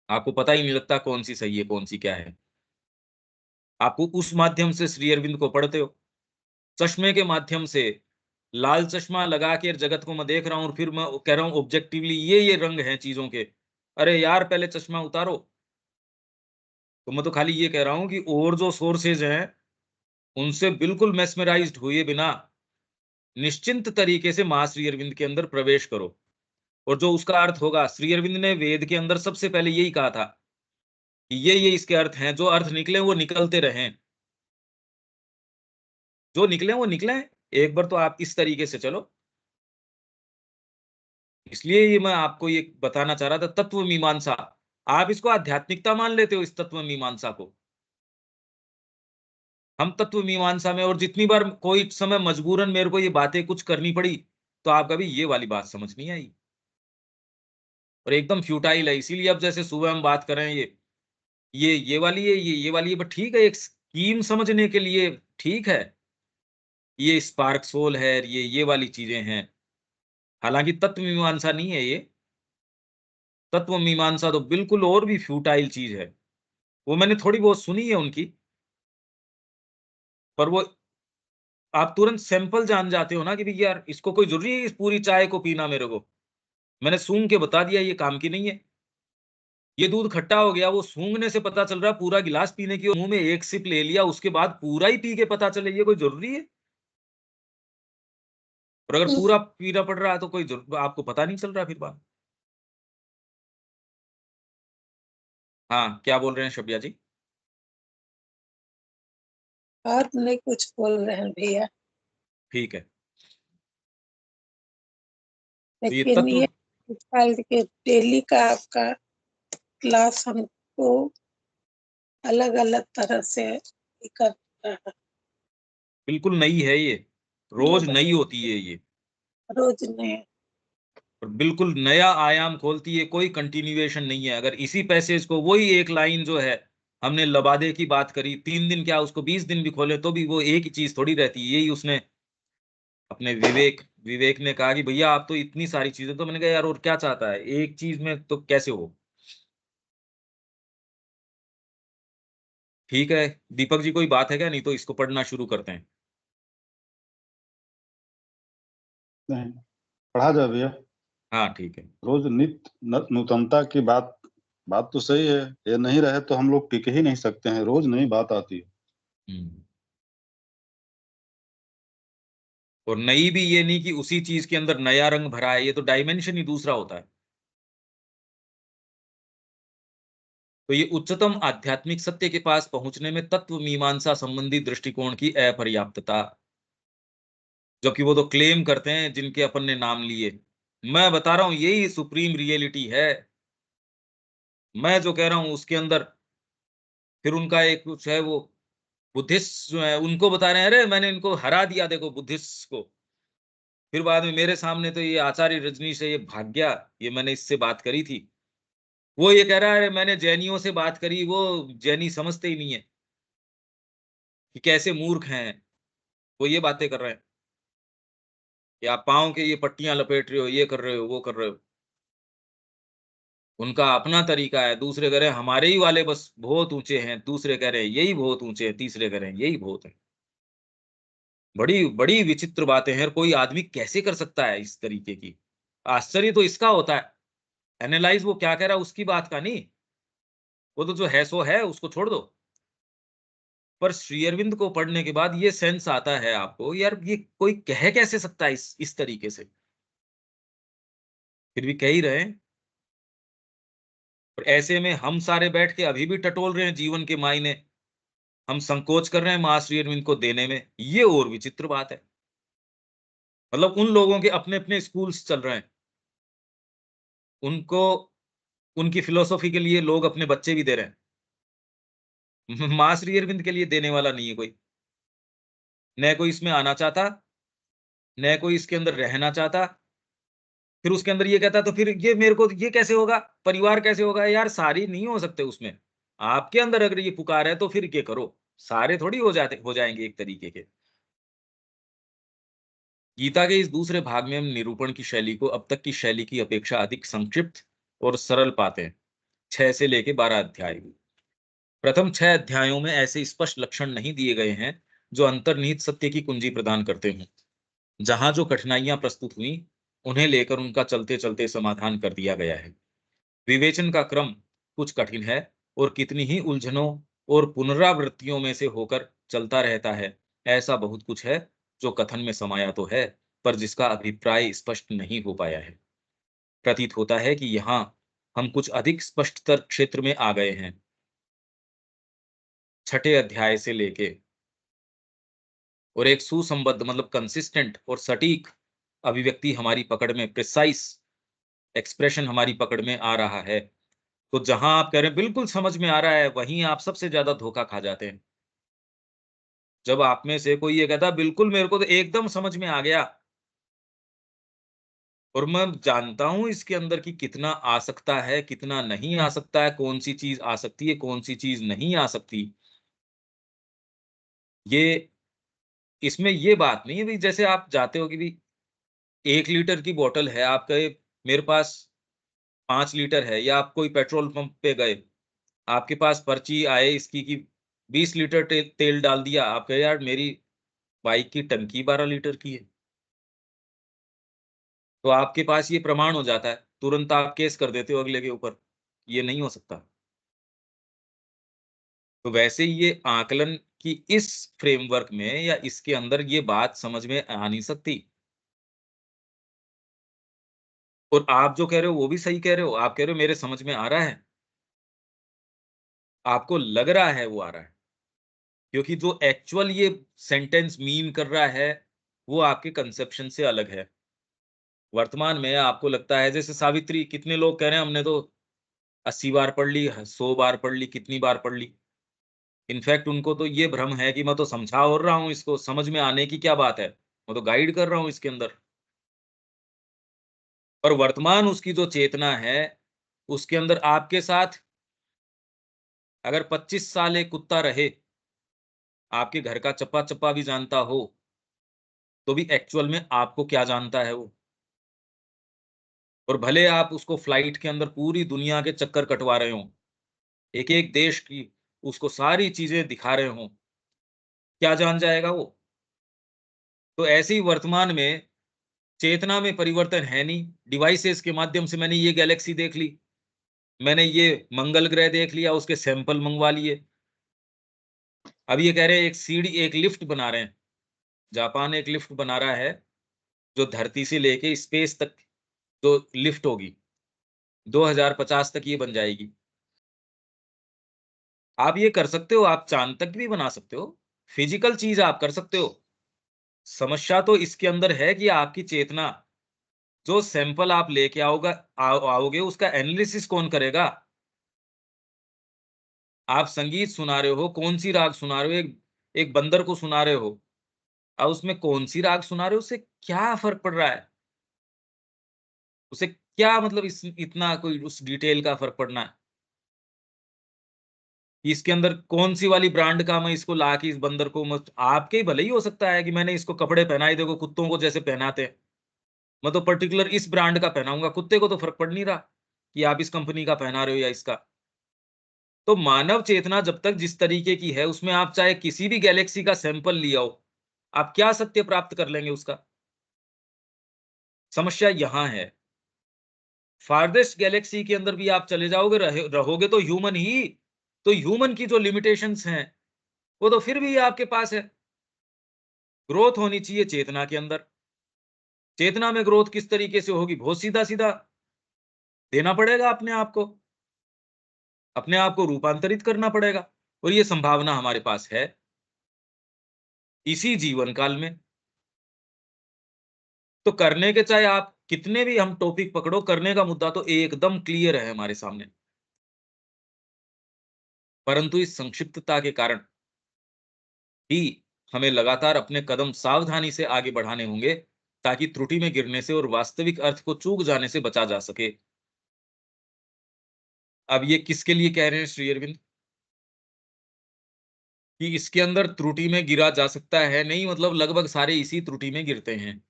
आपको पता ही नहीं लगता कौन सी सही है कौन सी क्या है। आपको उस माध्यम से श्री अरविंद को पढ़ते हो, चश्मे के माध्यम से, लाल चश्मा लगा के जगत को मैं देख रहा हूं और फिर मैं कह रहा हूं ऑब्जेक्टिवली ये रंग हैं चीजों के। अरे यार पहले चश्मा उतारो। तो मैं तो खाली ये कह रहा हूं कि और जो सोर्सेज हैं उनसे बिल्कुल मेस्मराइज्ड हुए बिना निश्चिंत तरीके से मां श्री अरविंद के अंदर प्रवेश करो। और जो उसका अर्थ होगा, श्री अरविंद ने वेद के अंदर सबसे पहले यही कहा था कि ये इसके अर्थ हैं, जो अर्थ निकले वो निकलते रहें, जो निकले वो निकले। एक बार तो आप इस तरीके से चलो। इसलिए ये मैं आपको ये बताना चाह रहा था, तत्व मीमांसा। आप इसको आध्यात्मिकता मान लेते हो इस तत्व मीमांसा को। हम तत्व मीमांसा में, और जितनी बार कोई समय मजबूरन मेरे को ये बातें कुछ करनी पड़ी तो आप कभी ये वाली बात समझ नहीं आई, और एकदम फ्यूटाइल है। इसीलिए अब जैसे सुबह हम बात कर रहे हैं ये वाली है, ये वाली है, बट ठीक है एक स्कीम समझने के लिए ठीक है। ये स्पार्क सोल है, ये वाली चीजें हैं। हालांकि तत्व मीमांसा नहीं है ये। तत्व मीमांसा तो बिल्कुल और भी फ्यूटाइल चीज है। वो मैंने थोड़ी बहुत सुनी है उनकी, पर वो आप तुरंत सैंपल जान जाते हो ना कि भाई यार इसको कोई जरूरी है इस पूरी चाय को पीना मेरे को। मैंने सूंघ के बता दिया ये काम की नहीं है। ये दूध खट्टा हो गया, वो सूंघने से पता चल रहा है, पूरा गिलास पीने की, मुंह में एक सिप ले लिया उसके बाद पूरा ही पी के पता चले, ये कोई जरूरी है? और अगर पूरा पीना पड़ रहा है तो आपको पता नहीं चल रहा फिर बात। हाँ, क्या बोल रहे हैं शबिया जी? और नहीं कुछ बोल रहे हैं भैया। ठीक है। तो ये लेकिन तत्व ये चाइल्ड के डेली का आपका क्लास हमको अलग अलग तरह से ये करता है। बिल्कुल नई है, ये रोज नई होती है ये, रोज ने और बिल्कुल नया आयाम खोलती है, कोई कंटिन्यूएशन नहीं है। अगर इसी पैसेज को वही एक लाइन जो है, हमने लबादे की बात करी, 3 दिन क्या उसको 20 दिन भी खोले तो भी वो एक ही चीज थोड़ी रहती है। यही उसने अपने विवेक विवेक ने कहा कि भैया आप तो इतनी सारी चीजें, तो मैंने कहा यार और क्या चाहता है, एक चीज में तो कैसे हो। ठीक है दीपक जी, कोई बात है क्या? नहीं तो इसको पढ़ना शुरू करते हैं। नहीं, पढ़ा जाए भैया। हाँ ठीक है। रोज नित्य नूतनता की बात, बात तो सही है। ये नहीं रहे तो हम लोग टिक ही नहीं सकते हैं, रोज नई बात आती है। हम्म। और नई भी ये नहीं कि उसी चीज के अंदर नया रंग भरा है, ये तो डायमेंशन ही दूसरा होता है। तो ये उच्चतम आध्यात्मिक सत्य के पास पहुंचने में तत्व मीमांसा संबंधी दृष्टिकोण की अपर्याप्तता, जबकि वो तो क्लेम करते हैं जिनके अपन ने नाम लिए। मैं बता रहा हूं यही सुप्रीम रियलिटी है। मैं जो कह रहा हूं उसके अंदर फिर उनका एक कुछ है, वो बुद्धिस्ट जो है उनको बता रहे हैं अरे मैंने इनको हरा दिया देखो बुद्धिस्ट को। फिर बाद में मेरे सामने तो ये आचार्य रजनीश है, ये भाग गया, ये मैंने इससे बात करी थी। वो ये कह रहा है मैंने जैनियों से बात करी, वो जैनी समझते ही नहीं है कि कैसे मूर्ख हैं। वो ये बातें कर रहे हैं कि आप पाँव के ये पट्टियां लपेट रहे हो, ये कर रहे हो, वो कर रहे हो। उनका अपना तरीका है। दूसरे कह रहे हैं हमारे ही वाले बस बहुत ऊंचे हैं, दूसरे कह रहे हैं यही बहुत ऊंचे हैं, तीसरे कह रहे हैं यही बहुत है। बड़ी बड़ी विचित्र बातें हैं। कोई आदमी कैसे कर सकता है इस तरीके की? आश्चर्य तो इसका होता है, एनालाइज वो क्या कह रहा है उसकी बात का नहीं। वो तो जो है सो है, उसको छोड़ दो। पर श्री अरविंद को पढ़ने के बाद ये सेंस आता है आपको यार, ये कोई कह कैसे सकता है इस तरीके से। फिर भी कह ही रहे हैं। और ऐसे में हम सारे बैठ के अभी भी टटोल रहे हैं जीवन के मायने, हम संकोच कर रहे हैं मां श्री अरविंद को देने में। ये और विचित्र बात है। मतलब उन लोगों के अपने अपने स्कूल्स चल रहे हैं, उनको उनकी फिलोसॉफी के लिए लोग अपने बच्चे भी दे रहे हैं। मां श्री अरविंद के लिए देने वाला नहीं है कोई, न कोई इसमें आना चाहता, न कोई इसके अंदर रहना चाहता। फिर उसके अंदर ये कहता तो फिर ये मेरे को ये कैसे होगा, परिवार कैसे होगा? यार सारी नहीं हो सकते उसमें। आपके अंदर अगर ये पुकार है तो फिर ये करो, सारे थोड़ी हो जाएंगे एक तरीके के। गीता के इस दूसरे भाग में हम निरूपण की शैली को अब तक की शैली की अपेक्षा अधिक संक्षिप्त और सरल पाते हैं। 6 से लेके 12 अध्याय। प्रथम 6 अध्यायों में ऐसे स्पष्ट लक्षण नहीं दिए गए हैं जो अंतर्निहित सत्य की कुंजी प्रदान करते हों। जहां जो कठिनाइयां प्रस्तुत हुई, उन्हें लेकर उनका चलते चलते समाधान कर दिया गया है। विवेचन का क्रम कुछ कठिन है और कितनी ही उलझनों और पुनरावृत्तियों में से होकर चलता रहता है। ऐसा बहुत कुछ है जो कथन में समाया तो है, पर जिसका अभिप्राय स्पष्ट नहीं हो पाया है। प्रतीत होता है कि यहाँ हम कुछ अधिक स्पष्टतर क्षेत्र में आ गए हैं। 6ठे अध्याय से लेके और एक सुसंबद्ध मतलब कंसिस्टेंट और सटीक अभिव्यक्ति हमारी पकड़ में, प्रिसाइज एक्सप्रेशन हमारी पकड़ में आ रहा है। तो जहां आप कह रहे हैं बिल्कुल समझ में आ रहा है, वहीं आप सबसे ज्यादा धोखा खा जाते हैं। जब आप में से कोई ये कहता बिल्कुल मेरे को तो एकदम समझ में आ गया, और मैं जानता हूं इसके अंदर की कितना आ सकता है, कितना नहीं आ सकता है, कौन सी चीज आ सकती है, कौन सी चीज नहीं आ सकती। ये इसमें ये बात नहीं है भाई, जैसे आप जाते हो कि भाई 1 लीटर की बोतल है, आप कहे मेरे पास 5 लीटर है, या आप कोई पेट्रोल पंप पे गए, आपके पास पर्ची आए इसकी कि 20 लीटर तेल डाल दिया, आप कहे यार मेरी बाइक की टंकी 12 लीटर की है, तो आपके पास ये प्रमाण हो जाता है, तुरंत आप केस कर देते हो अगले के ऊपर, ये नहीं हो सकता। तो वैसे ही ये आकलन की इस फ्रेमवर्क में या इसके अंदर ये बात समझ में आ नहीं सकती। और आप जो कह रहे हो वो भी सही कह रहे हो, आप कह रहे हो मेरे समझ में आ रहा है, आपको लग रहा है वो आ रहा है, क्योंकि जो एक्चुअल ये सेंटेंस मीन कर रहा है वो आपके कंसेप्शन से अलग है। वर्तमान में आपको लगता है जैसे सावित्री, कितने लोग कह रहे हैं हमने तो 80 बार पढ़ ली, 100 बार पढ़ ली, कितनी बार पढ़ ली। इनफैक्ट उनको तो ये भ्रम है कि मैं तो समझा और रहा हूँ इसको, समझ में आने की क्या बात है, मैं तो गाइड कर रहा हूँ इसके अंदर। और वर्तमान उसकी जो चेतना है, उसके अंदर आपके साथ अगर 25 साल एक कुत्ता रहे, आपके घर का चप्पा-चप्पा भी जानता हो, तो भी एक्चुअल में आपको क्या जानता है वो? और भले आप उसको फ्लाइट के अंदर पूरी दुनिया के चक्कर कटवा रहे हों, एक-एक देश की उसको सारी चीज़ें दिखा रहे हों, क्या जान जाएगा वो? तो ऐसे ही वर्तमान में चेतना में परिवर्तन है नहीं, डिवाइसेज़ के माध्यम से मैंने ये गैलेक्सी देख ली, मैंने ये मंगल ग्रह देख लिया, उसके सैंपल मँगवा लिए। अब ये कह रहे हैं एक सीढ़ी, एक लिफ्ट बना रहे हैं, जापान एक लिफ्ट बना रहा है, जो धरती से लेके स्पेस तक जो लिफ्ट होगी, 2050 तक ये बन जाएगी। आप ये कर सकते हो, आप चाँद तक भी बना सकते हो, फिज़िकल चीज़ आप कर सकते हो। समस्या तो इसके अंदर है कि आपकी चेतना, जो सैंपल आप लेके आओगे उसका एनालिसिस कौन करेगा? आप संगीत सुना रहे हो, कौन-सी राग सुना रहे हो, एक एक बंदर को सुना रहे हो, अब उसमें कौन-सी राग सुना रहे हो, उससे क्या फ़र्क पड़ रहा है? उसे क्या मतलब इस इतना कोई उस डिटेल का फ़र्क पड़ना है? कि इसके अंदर कौन-सी वाली ब्रांड का मैं इसको ला के इस बंदर को मत आपके ही भले ही हो सकता है कि मैंने इसको कपड़े पहनाए, देखो कुत्तों को जैसे पहनाते हैं, मैं तो पर्टिकुलर इस ब्रांड का पहनाऊँगा, कुत्ते को तो फ़र्क पड़ नहीं रहा कि आप इस कंपनी का पहना रहे हो या इसका। तो मानव चेतना जब तक जिस तरीके की है, उसमें आप चाहे किसी भी गैलेक्सी का सैंपल ले आओ, आप क्या सत्य प्राप्त कर लेंगे उसका? समस्या यहाँ है। फार्देस्ट गैलेक्सी के अंदर भी आप चले जाओगे, रहोगे तो ह्यूमन ही, तो ह्यूमन की जो लिमिटेशंस हैं, वो तो फिर भी आपके पास है। ग्रोथ होनी चाहिए चेतना के अंदर। चेतना में ग्रोथ किस तरीके से होगी? बहुत सीधा-सीधा देना पड़ेगा अपने आप को रूपांतरित करना पड़ेगा और ये संभावना हमारे पास है, इसी जीवन काल में। तो करने के चाहे आप कितने भी हम टॉपिक पकड़ो, करने का मुद्दा तो एकदम क्लियर है हमारे सामने। परंतु इस संक्षिप्तता के कारण ही हमें लगातार अपने कदम सावधानी से आगे बढ़ाने होंगे, ताकि त्रुटि में गिरने से और वास्तविक अर्थ को चूक जाने से बचा जा सके। अब ये किसके लिए कह रहे हैं श्री अरविंद? कि इसके अंदर त्रुटि में गिरा जा सकता है, नहीं मतलब लगभग सारे इसी त्रुटि में गिरते हैं।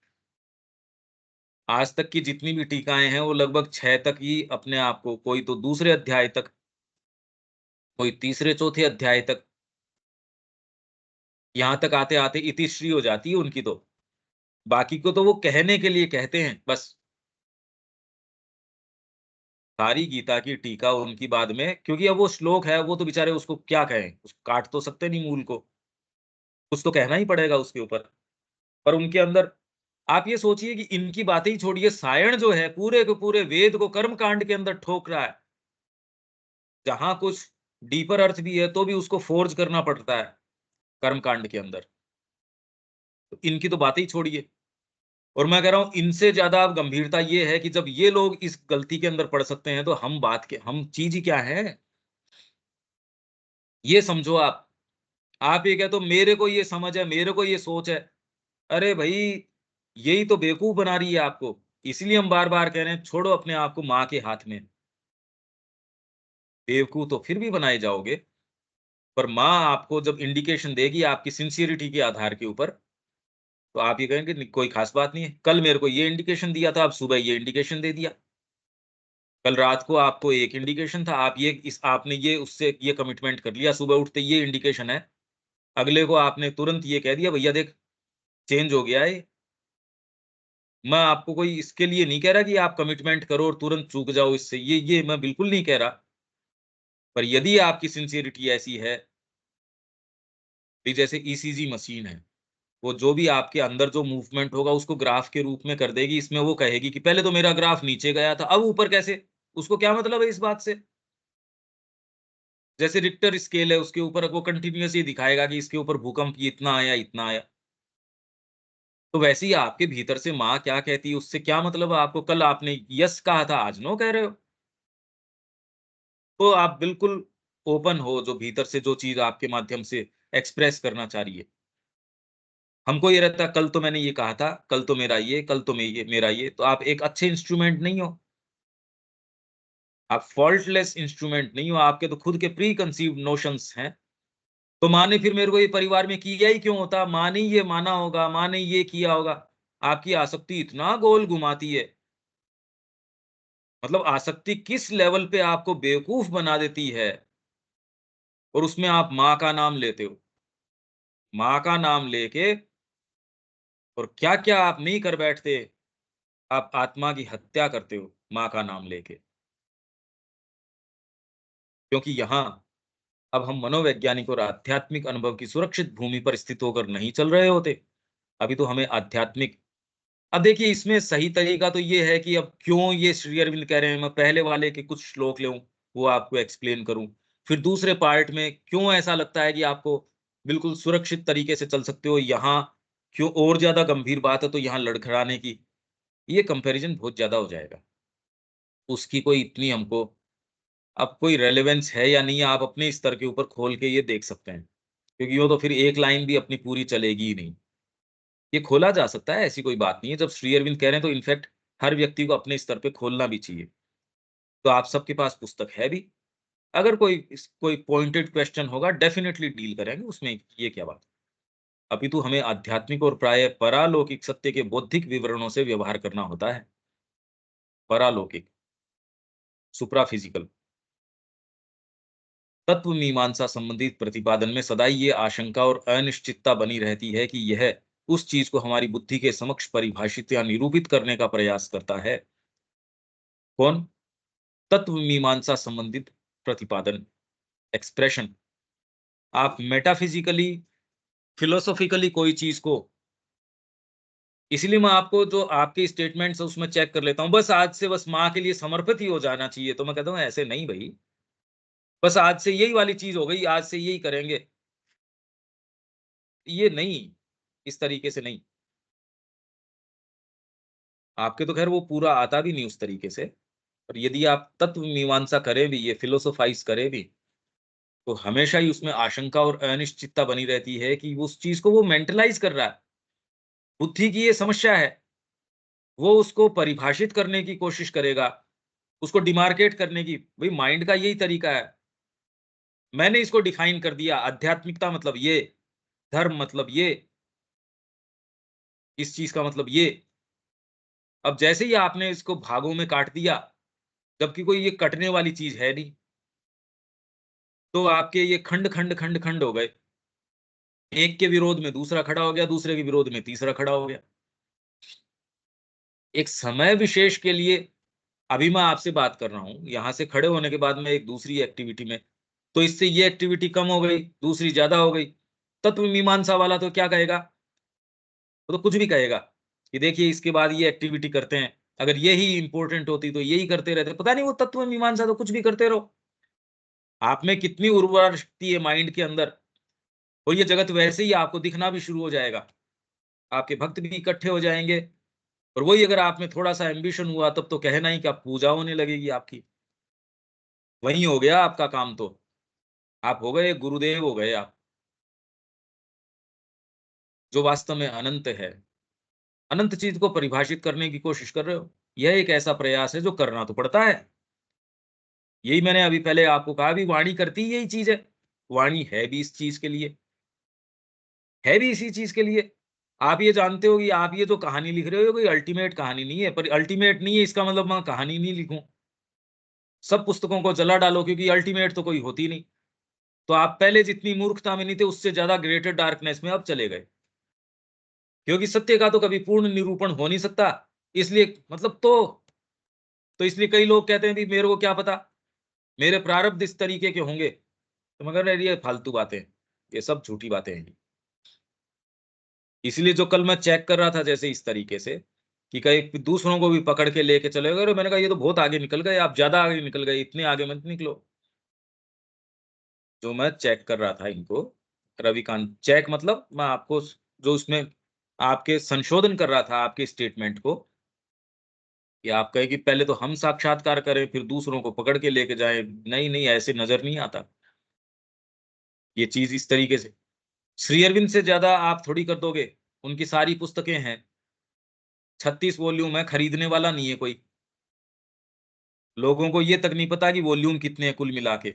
आज तक की जितनी भी टीकाएँ हैं, वो लगभग 6 तक ही अपने आप को, कोई तो दूसरे अध्याय तक, कोई तीसरे-चौथे अध्याय तक, यहाँ तक आते-आते इतिश्री हो जाती है उनकी तो। बाकी को तो वो कहने के लिए कहते हैं, बस। सारी गीता की टीका उनकी बाद में, क्योंकि अब वो श्लोक है, वो तो बेचारे उसको क्या कहें? उसको काट तो सकते नहीं मूल को, कुछ तो कहना ही पड़ेगा उसके ऊपर। पर उनके अंदर आप ये सोचिए कि इनकी बातें ही छोड़िए, सायण जो है पूरे के पूरे वेद को कर्म कांड के अंदर ठोक रहा है। जहाँ कुछ डीपर अर्थ भी है, तो भी उसको फ़ोर्ज करना पड़ता है, कर्म कांड के अंदर। तो इनकी तो बातें ही छोड़िए। और मैं कह रहा हूँ इनसे ज़्यादा अब गंभीरता ये है कि जब ये लोग इस गलती के अंदर पड़ सकते हैं, तो हम चीज़ ही क्या हैं? ये समझो आप। आप ये कहते हो मेरे को ये समझ है, मेरे को ये सोच है। अरे भई, यही तो बेवकूफ़ बना रही है आपको। इसलिए हम बार-बार कह रहे हैं छोड़ो अपने आप को माँ के हाथ में। बेवकूफ़ तो फिर भी बनाए जाओगे, पर माँ आपको जब इंडिकेशन देगी आपकी सिंसियरिटी के आधार के ऊपर, तो आप ये कहेंगे नहीं कोई ख़ास बात नहीं है। कल मेरे को ये इंडिकेशन दिया था, अब सुबह ये इंडिकेशन दे दिया। कल रात को आपको एक इंडिकेशन था, आपने ये उससे ये कमिटमेंट कर लिया, सुबह उठते ये इंडिकेशन है। अगले को आपने तुरंत ये कह दिया भैया देख चेंज हो गया है ये। मैं आपको कोई इसके लिए नहीं कह रहा कि आप कमिटमेंट करो और तुरंत चूक जाओ इससे, ये मैं बिल्कुल नहीं कह रहा। पर यदि आपकी सिंसियरिटी ऐसी है कि जैसे ईसीजी मशीन है, वो जो भी आपके अंदर जो मूवमेंट होगा उसको ग्राफ के रूप में कर देगी। इसमें वो कहेगी कि पहले तो मेरा ग्राफ नीचे गया था, अब ऊपर कैसे? उसको क्या मतलब है इस बात से? जैसे रिक्टर स्केल है, उसके ऊपर वो कंटीन्यूअस ये दिखाएगा कि इसके ऊपर भूकंप ये इतना आया, इतना आया। तो वैसे ही आपके भीतर से माँ क्या कहती है उससे क्या मतलब है आपको? कल आपने यस कहा था, आज नो कह रहे हो। तो आप बिल्कुल ओपन हो, जो भीतर से जो चीज़ आपके माध्यम से एक्सप्रेस करना चाह रही है। हमको ये रहता है कल तो मैंने ये कहा था, कल तो मेरा ये, कल तो मेरा ये, तो आप एक अच्छे इंस्ट्रूमेंट नहीं हो। आप फॉल्टलेस इंस्ट्रूमेंट नहीं हो, आपके तो खुद के प्री कंसीव्ड नोशंस हैं। तो माँ ने फिर मेरे को ये परिवार में किया ही क्यों होता? माँ ने ये माना होगा, माँ ने ये किया होगा। आपकी आसक्ति इतना गोल घुमाती है, मतलब आसक्ति किस लेवल पे आपको बेवकूफ बना देती है, और उसमें आप माँ का नाम लेते हो। माँ का नाम लेके और क्या-क्या आप नहीं कर बैठते, आप आत्मा की हत्या करते हो माँ का नाम लेके। क्योंकि यहाँ अब हम मनोवैज्ञानिक और आध्यात्मिक अनुभव की सुरक्षित भूमि पर स्थित होकर नहीं चल रहे होते। अभी तो हमें आध्यात्मिक, अब देखिए इसमें सही तरीका तो ये है कि अब क्यों ये श्री अरविंद कह रहे हैं, मैं पहले वाले के कुछ श्लोक लूँ, वो आपको एक्सप्लेन करूँ। फिर दूसरे पार्ट में क्यों ऐसा लगता है कि आपको बिल्कुल सुरक्षित तरीके से चल सकते हो, यहाँ क्यों और ज़्यादा गंभीर बात है तो यहाँ लड़खड़ाने की, ये कंपैरिज़न बहुत ज़्यादा हो जाएगा। उसकी कोई इतनी हमको अब कोई रेलेवेंस है या नहीं है, आप अपने स्तर के ऊपर खोल के ये देख सकते हैं। क्योंकि वो तो फिर एक लाइन भी अपनी पूरी चलेगी ही नहीं। ये खोला जा सकता है, ऐसी कोई बात नहीं है। जब श्री अरविंद कह रहे हैं तो इनफैक्ट हर व्यक्ति को अपने स्तर पे खोलना भी चाहिए। तो आप सबके पास पुस्तक है भी। अगर कोई पॉइंटेड क्वेश्चन होगा डेफिनिटली डील करेंगे, उसमें ये क्या बात। अपितु हमें आध्यात्मिक और प्रायः परालौकिक सत्य के बौद्धिक विवरणों से व्यवहार करना होता है। परालौकिक, सुप्राफिजिकल। तत्व मीमांसा संबंधित प्रतिपादन में सदा ही ये आशंका और अनिश्चितता बनी रहती है कि यह उस चीज को हमारी बुद्धि के समक्ष परिभाषित या निरूपित करने का प्रयास करता है। कौन? तत्व मीमांसा संबंधित प्रतिपादन, एक्सप्रेशन। आप मेटाफिजिकली, फिलोसॉफिकली कोई चीज को, इसलिए मैं आपको जो आपके स्टेटमेंट्स है उसमें चेक कर लेता हूं, बस आज से बस माँ के लिए समर्पित ही हो जाना चाहिए, तो मैं कहता हूँ ऐसे नहीं भाई। बस आज से यही वाली चीज हो गई, आज से यही करेंगे, ये नहीं, इस तरीके से नहीं। आपके तो खैर वो पूरा आता भी नहीं उस तरीके से। और यदि आप तत्व मीमांसा करें भी, ये फिलोसोफाइज करें भी, तो हमेशा ही उसमें आशंका और अनिश्चितता बनी रहती है कि उस चीज को वो मेंटलाइज कर रहा है। बुद्धि की ये समस्या है, वो उसको परिभाषित करने की कोशिश करेगा, उसको डिमार्केट करने की। भाई माइंड का यही तरीका है। मैंने इसको डिफाइन कर दिया, आध्यात्मिकता मतलब ये, धर्म मतलब ये, इस चीज का मतलब ये। अब जैसे ही आपने इसको भागों में काट दिया, जबकि कोई ये कटने वाली चीज है नहीं, तो आपके ये खंड खंड खंड खंड हो गए। एक के विरोध में दूसरा खड़ा हो गया, दूसरे के विरोध में तीसरा खड़ा हो गया। एक समय विशेष के लिए, अभी मैं आपसे बात कर रहा हूं, यहां से खड़े होने के बाद में एक दूसरी एक्टिविटी में, तो इससे ये एक्टिविटी कम हो गई, दूसरी ज्यादा हो गई। तत्व मीमांसा वाला तो क्या कहेगा? वो तो कुछ भी कहेगा कि देखिए इसके बाद ये एक्टिविटी करते हैं, अगर यही इंपॉर्टेंट होती तो यही करते रहते। पता नहीं, वो तत्व मीमांसा तो कुछ भी करते रहो। आप में कितनी उर्वरा शक्ति है माइंड के अंदर, और ये जगत वैसे ही आपको दिखना भी शुरू हो जाएगा। आपके भक्त भी इकट्ठे हो जाएंगे, और वही अगर आप में थोड़ा सा एम्बिशन हुआ तब तो कहना ही, क्या पूजा होने लगेगी आपकी। वही हो गया आपका काम तो, आप हो गए गुरुदेव, हो गए आप, जो वास्तव में अनंत है। अनंत चीज को परिभाषित करने की कोशिश कर रहे हो। यह एक ऐसा प्रयास है जो करना तो पड़ता है। यही मैंने अभी पहले आपको कहा, भी वाणी करती ही यही चीज है। वाणी है भी इस चीज के लिए, है भी इसी चीज के लिए। आप ये जानते हो कि आप ये जो कहानी लिख रहे हो कोई अल्टीमेट कहानी नहीं है, पर अल्टीमेट नहीं है इसका मतलब मैं कहानी नहीं लिखूं। सब पुस्तकों को जला डालो, क्योंकि अल्टीमेट तो कोई होती नहीं। तो आप पहले जितनी मूर्खता में नहीं थे, उससे ज्यादा ग्रेटर डार्कनेस में अब चले गए, क्योंकि सत्य का तो कभी पूर्ण निरूपण हो नहीं सकता। इसलिए मतलब तो इसलिए कई लोग कहते हैं भी मेरे को क्या पता, मेरे प्रारब्ध इस तरीके के होंगे। तो मगर ये फालतू बातें, ये सब झूठी बातें हैं। इसलिए जो कल मैं चेक कर रहा था जैसे इस तरीके से, कि कई दूसरों को भी पकड़ के लेके चले गए, मैंने कहा ये तो बहुत आगे निकल गए, आप ज्यादा आगे निकल गए, इतने आगे मत निकलो। जो मैं चेक कर रहा था इनको, रविकांत चेक मतलब मैं आपको जो उसमें आपके संशोधन कर रहा था आपके स्टेटमेंट को, कि आप कहे कि पहले तो हम साक्षात्कार करें, फिर दूसरों को पकड़ के लेके जाएँ। नहीं, नहीं, ऐसे नज़र नहीं आता। ये चीज़ इस तरीके से। श्री अरविंद से ज़्यादा आप थोड़ी कर दोगे। उनकी सारी पुस्तकें हैं, 36 वॉल्यूम है, खरीदने वाला नहीं है कोई। लोगों को ये तक नहीं पता कि वॉल्यूम कितने हैं कुल मिला के।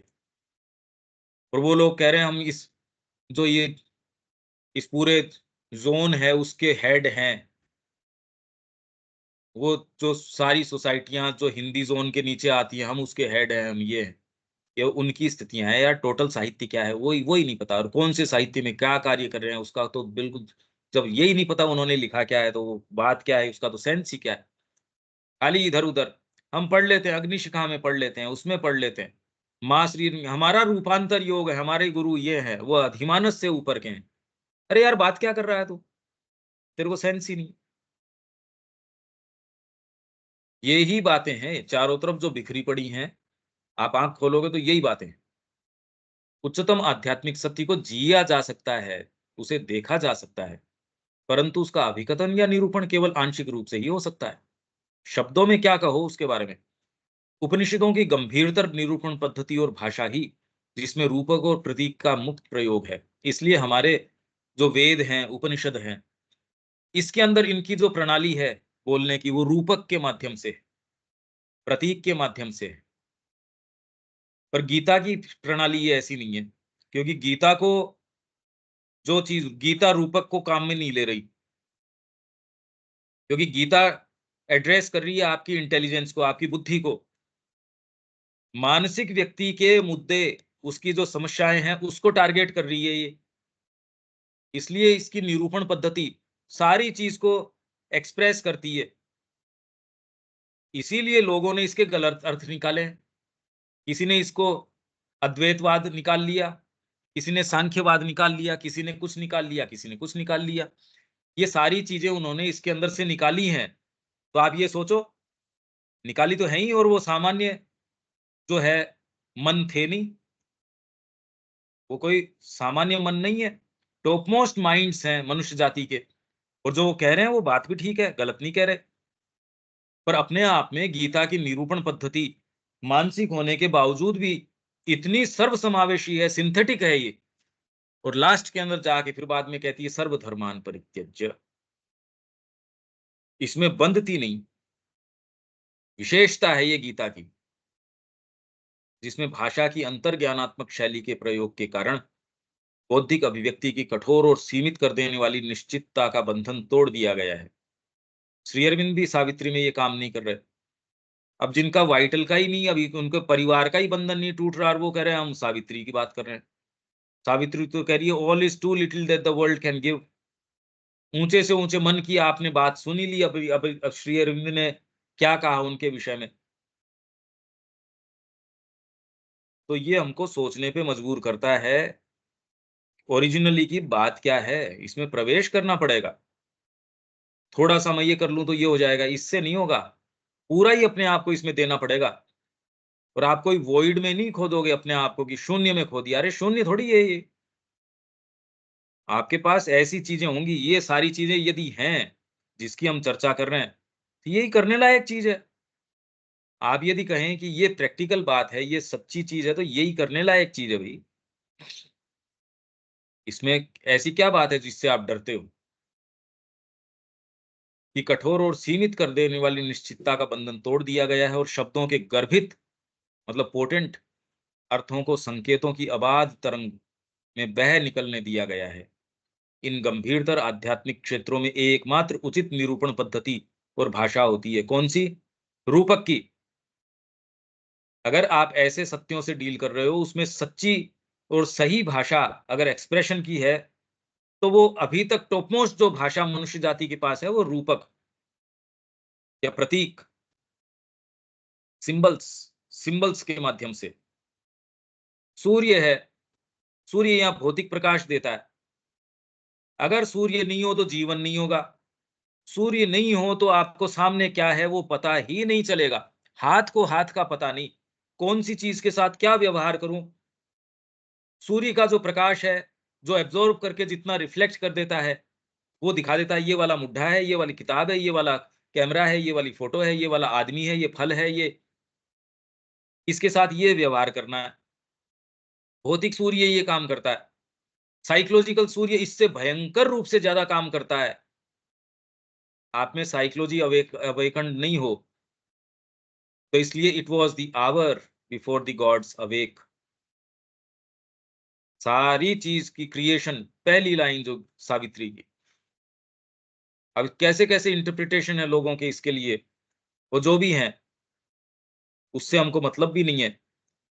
और वो लोग कह रहे हैं हम इस पूरे ज़ोन है उसके हेड हैं। वो जो सारी सोसाइटियाँ जो हिंदी ज़ोन के नीचे आती हैं, हम उसके हेड हैं, हम ये हैं। ये उनकी स्थितियाँ हैं यार, टोटल साहित्य क्या है, वो ही नहीं पता, और कौन से साहित्य में क्या कार्य कर रहे हैं, उसका तो बिल्कुल, जब यही नहीं पता उन्होंने लिखा क्या है, तो वो बात क्या है, उसका तो सेंस ही क्या है। खाली इधर-उधर हम पढ़ लेते हैं, अग्निशिखा में पढ़ लेते हैं, उसमें पढ़ लेते हैं। माँ श्री हमारा रूपांतर योग है, हमारे गुरु ये हैं, वो अधिमानस से ऊपर के हैं। अरे यार, बात क्या कर रहा है तू? तेरे को सेंस ही नहीं। यही बातें हैं, चारों तरफ जो बिखरी पड़ी हैं, आप आँख खोलोगे तो यही बातें हैं। उच्चतम आध्यात्मिक सत्य को जिया जा सकता है, उसे देखा जा सकता है, परंतु उसका अभिकथन या निरूपण केवल आंशिक रूप से ही हो सकता है। शब्दों में क्या कहो उसके बारे में। उपनिषदों की गंभीरतर निरूपण पद्धति और भाषा ही, जिसमें रूपक और प्रतीक का मुक्त प्रयोग है। इसलिए हमारे जो वेद हैं, उपनिषद हैं, इसके अंदर इनकी जो प्रणाली है बोलने की, वो रूपक के माध्यम से, प्रतीक के माध्यम से है। पर गीता की प्रणाली ये ऐसी नहीं है, क्योंकि गीता को जो चीज, गीता रूपक को काम में नहीं ले रही, क्योंकि गीता एड्रेस कर रही है आपकी इंटेलिजेंस को, आपकी बुद्धि को। मानसिक व्यक्ति के मुद्दे, उसकी जो समस्याएं हैं, उसको टारगेट कर रही है ये। इसलिए इसकी निरूपण पद्धति सारी चीज को एक्सप्रेस करती है। इसीलिए लोगों ने इसके गलत अर्थ निकाले हैं। किसी ने इसको अद्वैतवाद निकाल लिया, किसी ने सांख्यवाद निकाल लिया, किसी ने कुछ निकाल लिया, किसी ने कुछ निकाल लिया। ये सारी चीजें उन्होंने इसके अंदर से निकाली हैं। तो आप ये सोचो, निकाली तो है ही, और वो सामान्य जो है मन थे नहीं, वो कोई सामान्य मन नहीं है। टॉप मोस्ट माइंड्स हैं मनुष्य जाति के। और जो वो कह रहे हैं वो बात भी ठीक है, गलत नहीं कह रहे। पर अपने आप में गीता की निरूपण पद्धति मानसिक होने के बावजूद भी इतनी सर्वसमावेशी है, सिंथेटिक है ये। और लास्ट के अंदर जाके फिर बाद में कहती है सर्वधर्मान परित्यज्य। इसमें बंधती नहीं, विशेषता है ये गीता की, जिसमें भाषा की अंतर्ज्ञानात्मक शैली के प्रयोग के कारण बौद्धिक अभिव्यक्ति की कठोर और सीमित कर देने वाली निश्चितता का बंधन तोड़ दिया गया है। श्री अरविंद भी सावित्री में ये काम नहीं कर रहे। अब जिनका वाइटल का ही नहीं, अभी उनके परिवार का ही बंधन नहीं टूट रहा, और वो कह रहे हैं हम सावित्री की बात कर रहे हैं। सावित्री तो कह रही है all is too little that the world can give. ऊंचे से ऊंचे मन की आपने बात सुनी ली। अब श्री अरविंद ने क्या कहा उनके विषय में, तो ये हमको सोचने पे मजबूर करता है। ओरिजिनली की बात क्या है, इसमें प्रवेश करना पड़ेगा। थोड़ा सा मैं ये कर लूं तो ये हो जाएगा, इससे नहीं होगा। पूरा ही अपने आप को इसमें देना पड़ेगा। और आप कोई वॉइड में नहीं खोदोगे अपने आप को कि शून्य में खो दिया। अरे शून्य थोड़ी है ये। आपके पास ऐसी चीजें होंगी, ये सारी चीजें यदि हैं जिसकी हम चर्चा कर रहे हैं, तो यही करने लायक चीज है। आप यदि कहें कि ये प्रैक्टिकल बात है, ये सच्ची चीज है, तो यही करने लायक चीज है भाई। इसमें ऐसी क्या बात है जिससे आप डरते हो? कि कठोर और सीमित कर देने वाली निश्चितता का बंधन तोड़ दिया गया है, और शब्दों के गर्भित, मतलब पोटेंट अर्थों को संकेतों की अबाध तरंग में बह निकलने दिया गया है। इन गंभीरतर आध्यात्मिक क्षेत्रों में एकमात्र उचित निरूपण पद्धति और भाषा होती है, कौन सी? रूपक की। अगर आप ऐसे सत्यों से डील कर रहे हो, उसमें सच्ची और सही भाषा अगर एक्सप्रेशन की है, तो वो अभी तक टॉपमोस्ट जो भाषा मनुष्य जाति के पास है, वो रूपक या प्रतीक, सिंबल्स, सिंबल्स के माध्यम से। सूर्य है, सूर्य यहाँ भौतिक प्रकाश देता है। अगर सूर्य नहीं हो तो जीवन नहीं होगा। सूर्य नहीं हो तो आपको सामने क्या है वो पता ही नहीं चलेगा। हाथ को हाथ का पता नहीं, कौन सी चीज के साथ क्या व्यवहार करूं। सूर्य का जो प्रकाश है, जो एब्जॉर्ब करके जितना रिफ्लेक्ट कर देता है, वो दिखा देता है ये वाला मुड्ढा है, ये वाली किताब है, ये वाला कैमरा है, ये वाली फोटो है, ये वाला आदमी है, ये फल है, ये इसके साथ ये व्यवहार करना है। भौतिक सूर्य ये काम करता है। साइकोलॉजिकल सूर्य इससे भयंकर रूप से ज्यादा काम करता है। आप में साइकोलॉजी अवेकन नहीं हो, तो इसलिए it was the hour before the gods awake. सारी चीज की क्रिएशन, पहली लाइन जो सावित्री की। अब कैसे कैसे इंटरप्रिटेशन है लोगों के इसके लिए, वो जो भी हैं, उससे हमको मतलब भी नहीं है।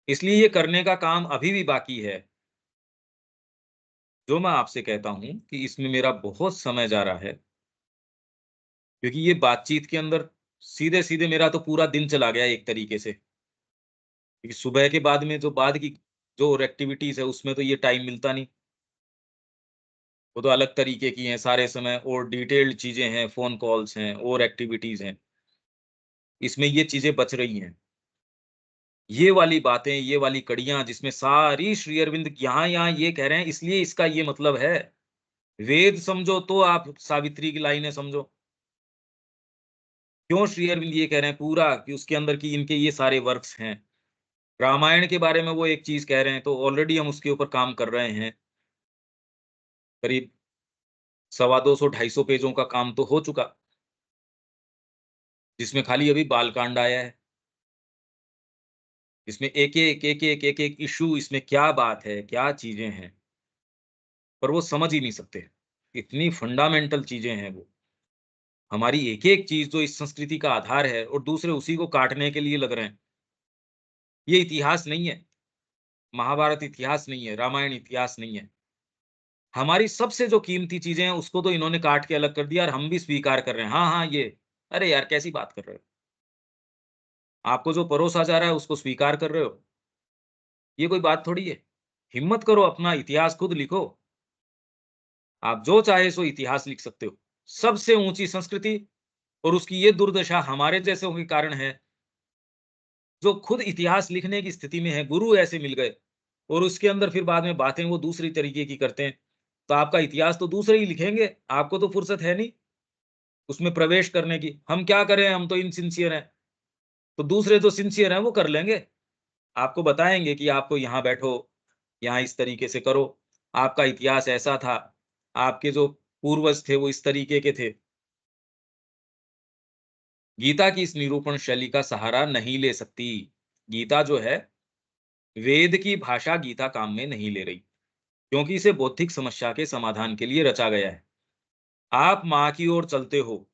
इसलिए ये करने का काम अभी भी बाकी है। जो मैं आपसे कहता हूं कि इसमें मेरा बहुत समय जा रहा है, क्योंकि ये बातचीत के अंदर सीधे सीधे मेरा तो पूरा दिन चला गया एक तरीके से। क्योंकि सुबह के बाद में जो बाद की जो एक्टिविटीज है उसमें तो ये टाइम मिलता नहीं, वो तो अलग तरीके की हैं सारे समय, और डिटेल्ड चीजें हैं, फोन कॉल्स हैं और एक्टिविटीज हैं। इसमें ये चीजें बच रही हैं, ये वाली बातें, ये वाली कड़ियां जिसमें सारी श्री अरविंद यहाँ यहाँ ये कह रहे हैं, इसलिए इसका ये मतलब है। वेद समझो तो आप सावित्री की लाइनें समझो। क्यों श्री अरविंद ये कह रहे हैं पूरा कि उसके अंदर की इनके ये सारे वर्क्स हैं। रामायण के बारे में वो एक चीज कह रहे हैं, तो ऑलरेडी हम उसके ऊपर काम कर रहे हैं। करीब 250-250 पेजों का काम तो हो चुका, जिसमें खाली अभी बालकांड आया है। इसमें एक एक इशू, इसमें क्या बात है, क्या चीजें हैं, पर वो समझ ही नहीं सकते। इतनी फंडामेंटल चीजें हैं वो। हमारी एक एक चीज जो इस संस्कृति का आधार है, और दूसरे उसी को काटने के लिए लग रहे हैं। ये इतिहास नहीं है, महाभारत इतिहास नहीं है, रामायण इतिहास नहीं है। हमारी सबसे जो कीमती चीजें हैं उसको तो इन्होंने काट के अलग कर दिया, और हम भी स्वीकार कर रहे हैं। हाँ हाँ ये, अरे यार कैसी बात कर रहे हो। आपको जो परोसा जा रहा है उसको स्वीकार कर रहे हो, ये कोई बात थोड़ी है। हिम्मत करो, अपना इतिहास खुद लिखो। आप जो चाहे सो इतिहास लिख सकते हो। सबसे ऊंची संस्कृति, और उसकी ये दुर्दशा हमारे जैसे के कारण है, जो खुद इतिहास लिखने की स्थिति में है, गुरु ऐसे मिल गए, और उसके अंदर फिर बाद में बातें वो दूसरी तरीके की करते हैं। तो आपका इतिहास तो दूसरे ही लिखेंगे, आपको तो फुर्सत है नहीं उसमें प्रवेश करने की। हम क्या करें, हम तो इनसिंसियर हैं, तो दूसरे जो सिंसियर हैं वो कर लेंगे। आपको बताएंगे कि आपको यहाँ बैठो, यहाँ इस तरीके से करो, आपका इतिहास ऐसा था, आपके जो पूर्वज थे वो इस तरीके के थे। गीता की इस निरूपण शैली का सहारा नहीं ले सकती। गीता जो है, वेद की भाषा गीता काम में नहीं ले रही, क्योंकि इसे बौद्धिक समस्या के समाधान के लिए रचा गया है। आप माँ की ओर चलते हो,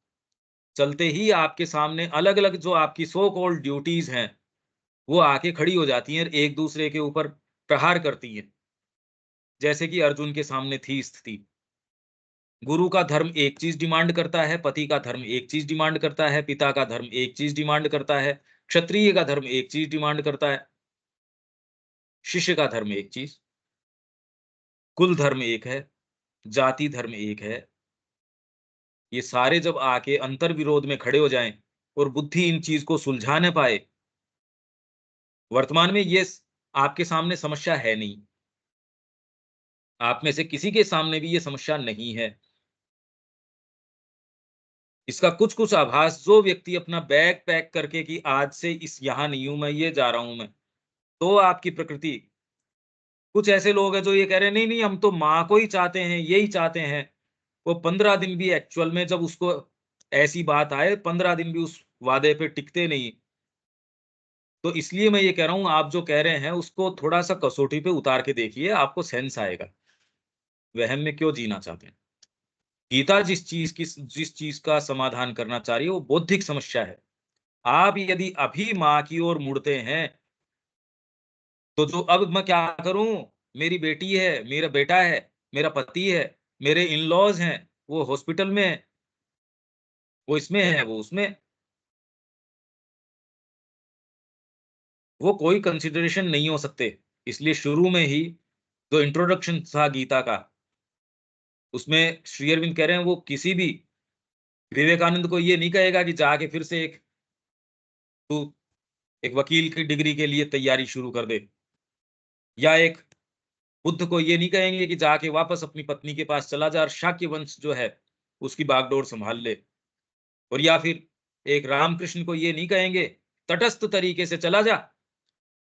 चलते ही आपके सामने अलग अलग जो आपकी सो कॉल्ड ड्यूटीज हैं, वो आके खड़ी हो जाती हैं और एक दूसरे के ऊपर प्रहार करती हैं। जैसे कि अर्जुन के सामने थी स्थिति। गुरु का धर्म एक चीज डिमांड करता है, पति का धर्म एक चीज डिमांड करता है, पिता का धर्म एक चीज डिमांड करता है, क्षत्रिय का धर्म एक चीज डिमांड करता है, शिष्य का धर्म एक चीज, कुल धर्म एक है, जाति धर्म एक है। ये सारे जब आके अंतर विरोध में खड़े हो जाएं और बुद्धि इन चीज को सुलझा न पाए, वर्तमान में ये आपके सामने समस्या है नहीं, आप में से किसी के सामने भी ये समस्या नहीं है। इसका कुछ कुछ आभास जो व्यक्ति अपना बैग पैक करके कि आज से इस यहां नहीं हूं मैं, ये जा रहा हूं मैं, तो आपकी प्रकृति। कुछ ऐसे लोग हैं जो ये कह रहे हैं नहीं नहीं हम तो माँ को ही चाहते हैं, यही चाहते हैं। वो 15 दिन भी एक्चुअल में जब उसको ऐसी बात आए, 15 दिन भी उस वादे पे टिकते नहीं। तो इसलिए मैं ये कह रहा हूं, आप जो कह रहे हैं उसको थोड़ा सा कसौटी पे उतार के देखिए, आपको सेंस आएगा वहम में क्यों जीना चाहते हैं। गीता जिस चीज का समाधान करना चाह रही है वो बौद्धिक समस्या है। आप यदि अभी माँ की ओर मुड़ते हैं, तो जो अब मैं क्या करूं, मेरी बेटी है, मेरा बेटा है, मेरा पति है, मेरे इन लॉज हैं, वो हॉस्पिटल में है, वो इसमें है, वो उसमें, वो कोई कंसिडरेशन नहीं हो सकते। इसलिए शुरू में ही जो इंट्रोडक्शन था गीता का, उसमें श्री अरविंद कह रहे हैं वो किसी भी विवेकानंद को ये नहीं कहेगा कि जाके फिर से तू एक वकील की डिग्री के लिए तैयारी शुरू कर दे, या एक बुद्ध को ये नहीं कहेंगे कि जाके वापस अपनी पत्नी के पास चला जा और शाक्य वंश जो है उसकी बागडोर संभाल ले। और या फिर एक रामकृष्ण को ये नहीं कहेंगे तटस्थ तरीके से चला जा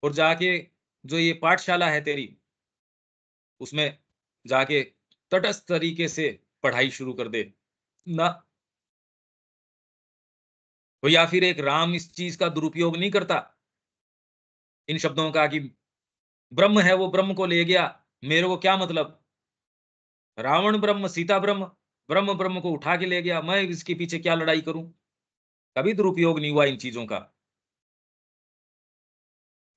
और जाके जो ये पाठशाला है तेरी उसमें जाके तटस्थ तरीके से पढ़ाई शुरू कर दे ना। तो या फिर एक राम इस चीज का दुरुपयोग नहीं करता इन शब्दों का कि ब्रह्म है वो ब्रह्म को ले गया, मेरे को क्या मतलब, रावण ब्रह्म सीता ब्रह्म, ब्रह्म ब्रह्म को उठा के ले गया, मैं इसके पीछे क्या लड़ाई करूं। कभी दुरुपयोग नहीं हुआ इन चीजों का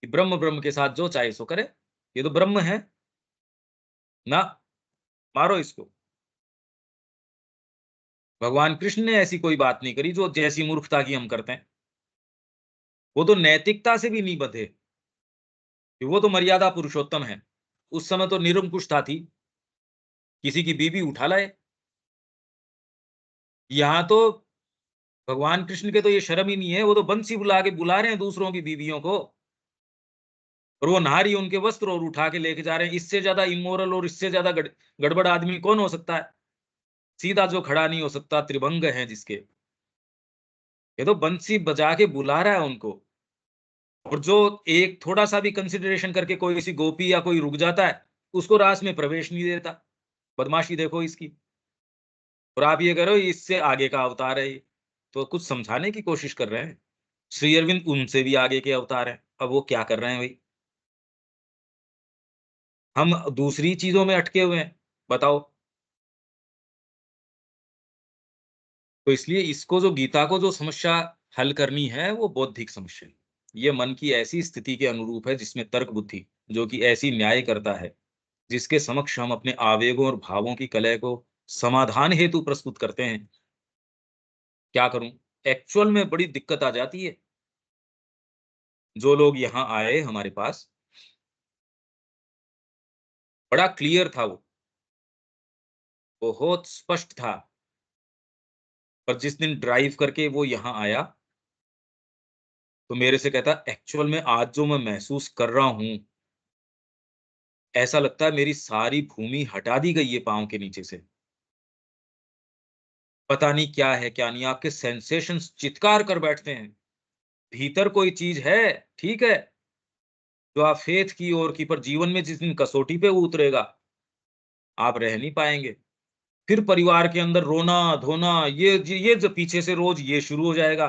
कि ब्रह्म ब्रह्म के साथ जो चाहे सो करे, ये तो ब्रह्म है ना, मारो इसको। भगवान कृष्ण ने ऐसी कोई बात नहीं करी जो जैसी मूर्खता की हम करते हैं। वो तो नैतिकता से भी नहीं बंधे कि वो तो मर्यादा पुरुषोत्तम है। उस समय तो निरंकुशता थी, किसी की बीबी उठा लाए। यहां तो भगवान कृष्ण के तो ये शर्म ही नहीं है, वो तो बंसी बुला के बुला रहे हैं दूसरों की बीवियों को और वो नहा रही है उनके वस्त्र और उठा के लेके जा रहे हैं। इससे ज्यादा इमोरल और इससे ज्यादा गड़बड़ आदमी कौन हो सकता है। सीधा जो खड़ा नहीं हो सकता, त्रिभंग है जिसके, ये तो बंसी बजा के बुला रहा है उनको। और जो एक थोड़ा सा भी कंसिडरेशन करके कोई सी गोपी या कोई रुक जाता है उसको रास में प्रवेश नहीं देता। बदमाशी देखो इसकी। और आप ये करो इससे आगे का अवतार है ये, तो कुछ समझाने की कोशिश कर रहे हैं। श्री अरविंद उनसे भी आगे के अवतार हैं, अब वो क्या कर रहे हैं भाई। हम दूसरी चीजों में अटके हुए हैं, बताओ। तो इसलिए इसको जो गीता को जो समस्या हल करनी है वो बौद्धिक समस्या है। ये मन की ऐसी स्थिति के अनुरूप है जिसमें तर्क बुद्धि जो कि ऐसी न्याय करता है जिसके समक्ष हम अपने आवेगों और भावों की कलह को समाधान हेतु प्रस्तुत करते हैं। क्या करूं, एक्चुअल में बड़ी दिक्कत आ जाती है। जो लोग यहाँ आए हमारे पास, बड़ा क्लियर था वो, बहुत स्पष्ट था। पर जिस दिन ड्राइव करके वो यहाँ आया तो मेरे से कहता एक्चुअल में आज जो मैं महसूस कर रहा हूं, ऐसा लगता है मेरी सारी भूमि हटा दी गई है पांव के नीचे से। पता नहीं क्या है क्या नहीं, आपके सेंसेशंस चित्कार कर बैठते हैं। भीतर कोई चीज है, ठीक है, जो आप फेथ की ओर की, पर जीवन में जिस दिन कसौटी पे वो उतरेगा आप रह नहीं पाएंगे। फिर परिवार के अंदर रोना धोना, ये जो पीछे से रोज ये शुरू हो जाएगा।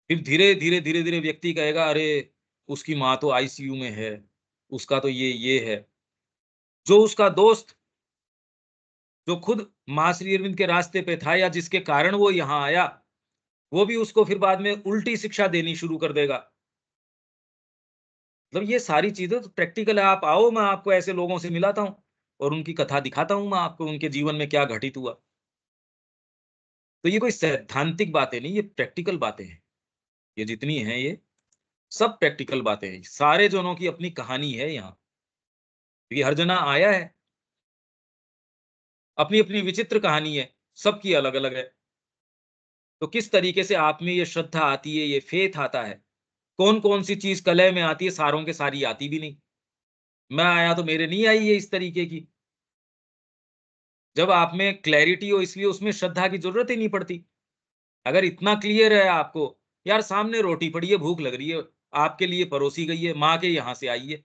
फिर धीरे धीरे धीरे धीरे व्यक्ति कहेगा अरे उसकी माँ तो आईसीयू में है, उसका तो ये है। जो उसका दोस्त जो खुद मां श्री अरविंद के रास्ते पे था या जिसके कारण वो यहाँ आया, वो भी उसको फिर बाद में उल्टी शिक्षा देनी शुरू कर देगा। मतलब ये सारी चीजें तो प्रैक्टिकल है। आप आओ, मैं आपको ऐसे लोगों से मिलाता हूँ और उनकी कथा दिखाता हूँ मैं आपको, उनके जीवन में क्या घटित हुआ। तो ये कोई सैद्धांतिक बातें नहीं, ये प्रैक्टिकल बातें हैं। ये जितनी हैं ये सब प्रैक्टिकल बातें हैं। सारे जनों की अपनी कहानी है यहाँ, क्योंकि हर जना आया है, अपनी अपनी विचित्र कहानी है, सबकी अलग अलग है। तो किस तरीके से आप में ये श्रद्धा आती है, ये फेथ आता है, कौन कौन सी चीज कलह में आती है, सारों के सारी आती भी नहीं। मैं आया तो मेरे नहीं आई है इस तरीके की। जब आप में क्लैरिटी हो इसलिए उसमें श्रद्धा की जरूरत ही नहीं पड़ती। अगर इतना क्लियर है आपको, यार सामने रोटी पड़ी है, भूख लग रही है, आपके लिए परोसी गई है, माँ के यहाँ से आई है,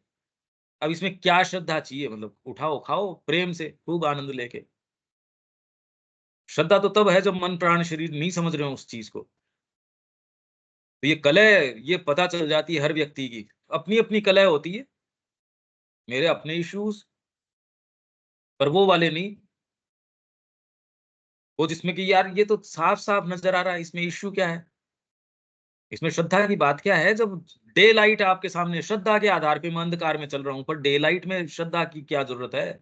अब इसमें क्या श्रद्धा चाहिए। मतलब उठाओ खाओ प्रेम से खूब आनंद लेके। श्रद्धा तो तब है जब मन प्राण शरीर नहीं समझ रहे हो उस चीज को। तो ये कलह, ये पता चल जाती है हर व्यक्ति की अपनी अपनी कलह होती है। मेरे अपने इश्यूज, पर वो वाले नहीं, वो जिसमें कि यार ये तो साफ साफ नजर आ रहा है इसमें इश्यू क्या है, इसमें श्रद्धा की बात क्या है। जब डे लाइट आपके सामने, श्रद्धा के आधार पे मैं अंधकार में चल रहा हूं, पर डे लाइट में श्रद्धा की क्या जरूरत है।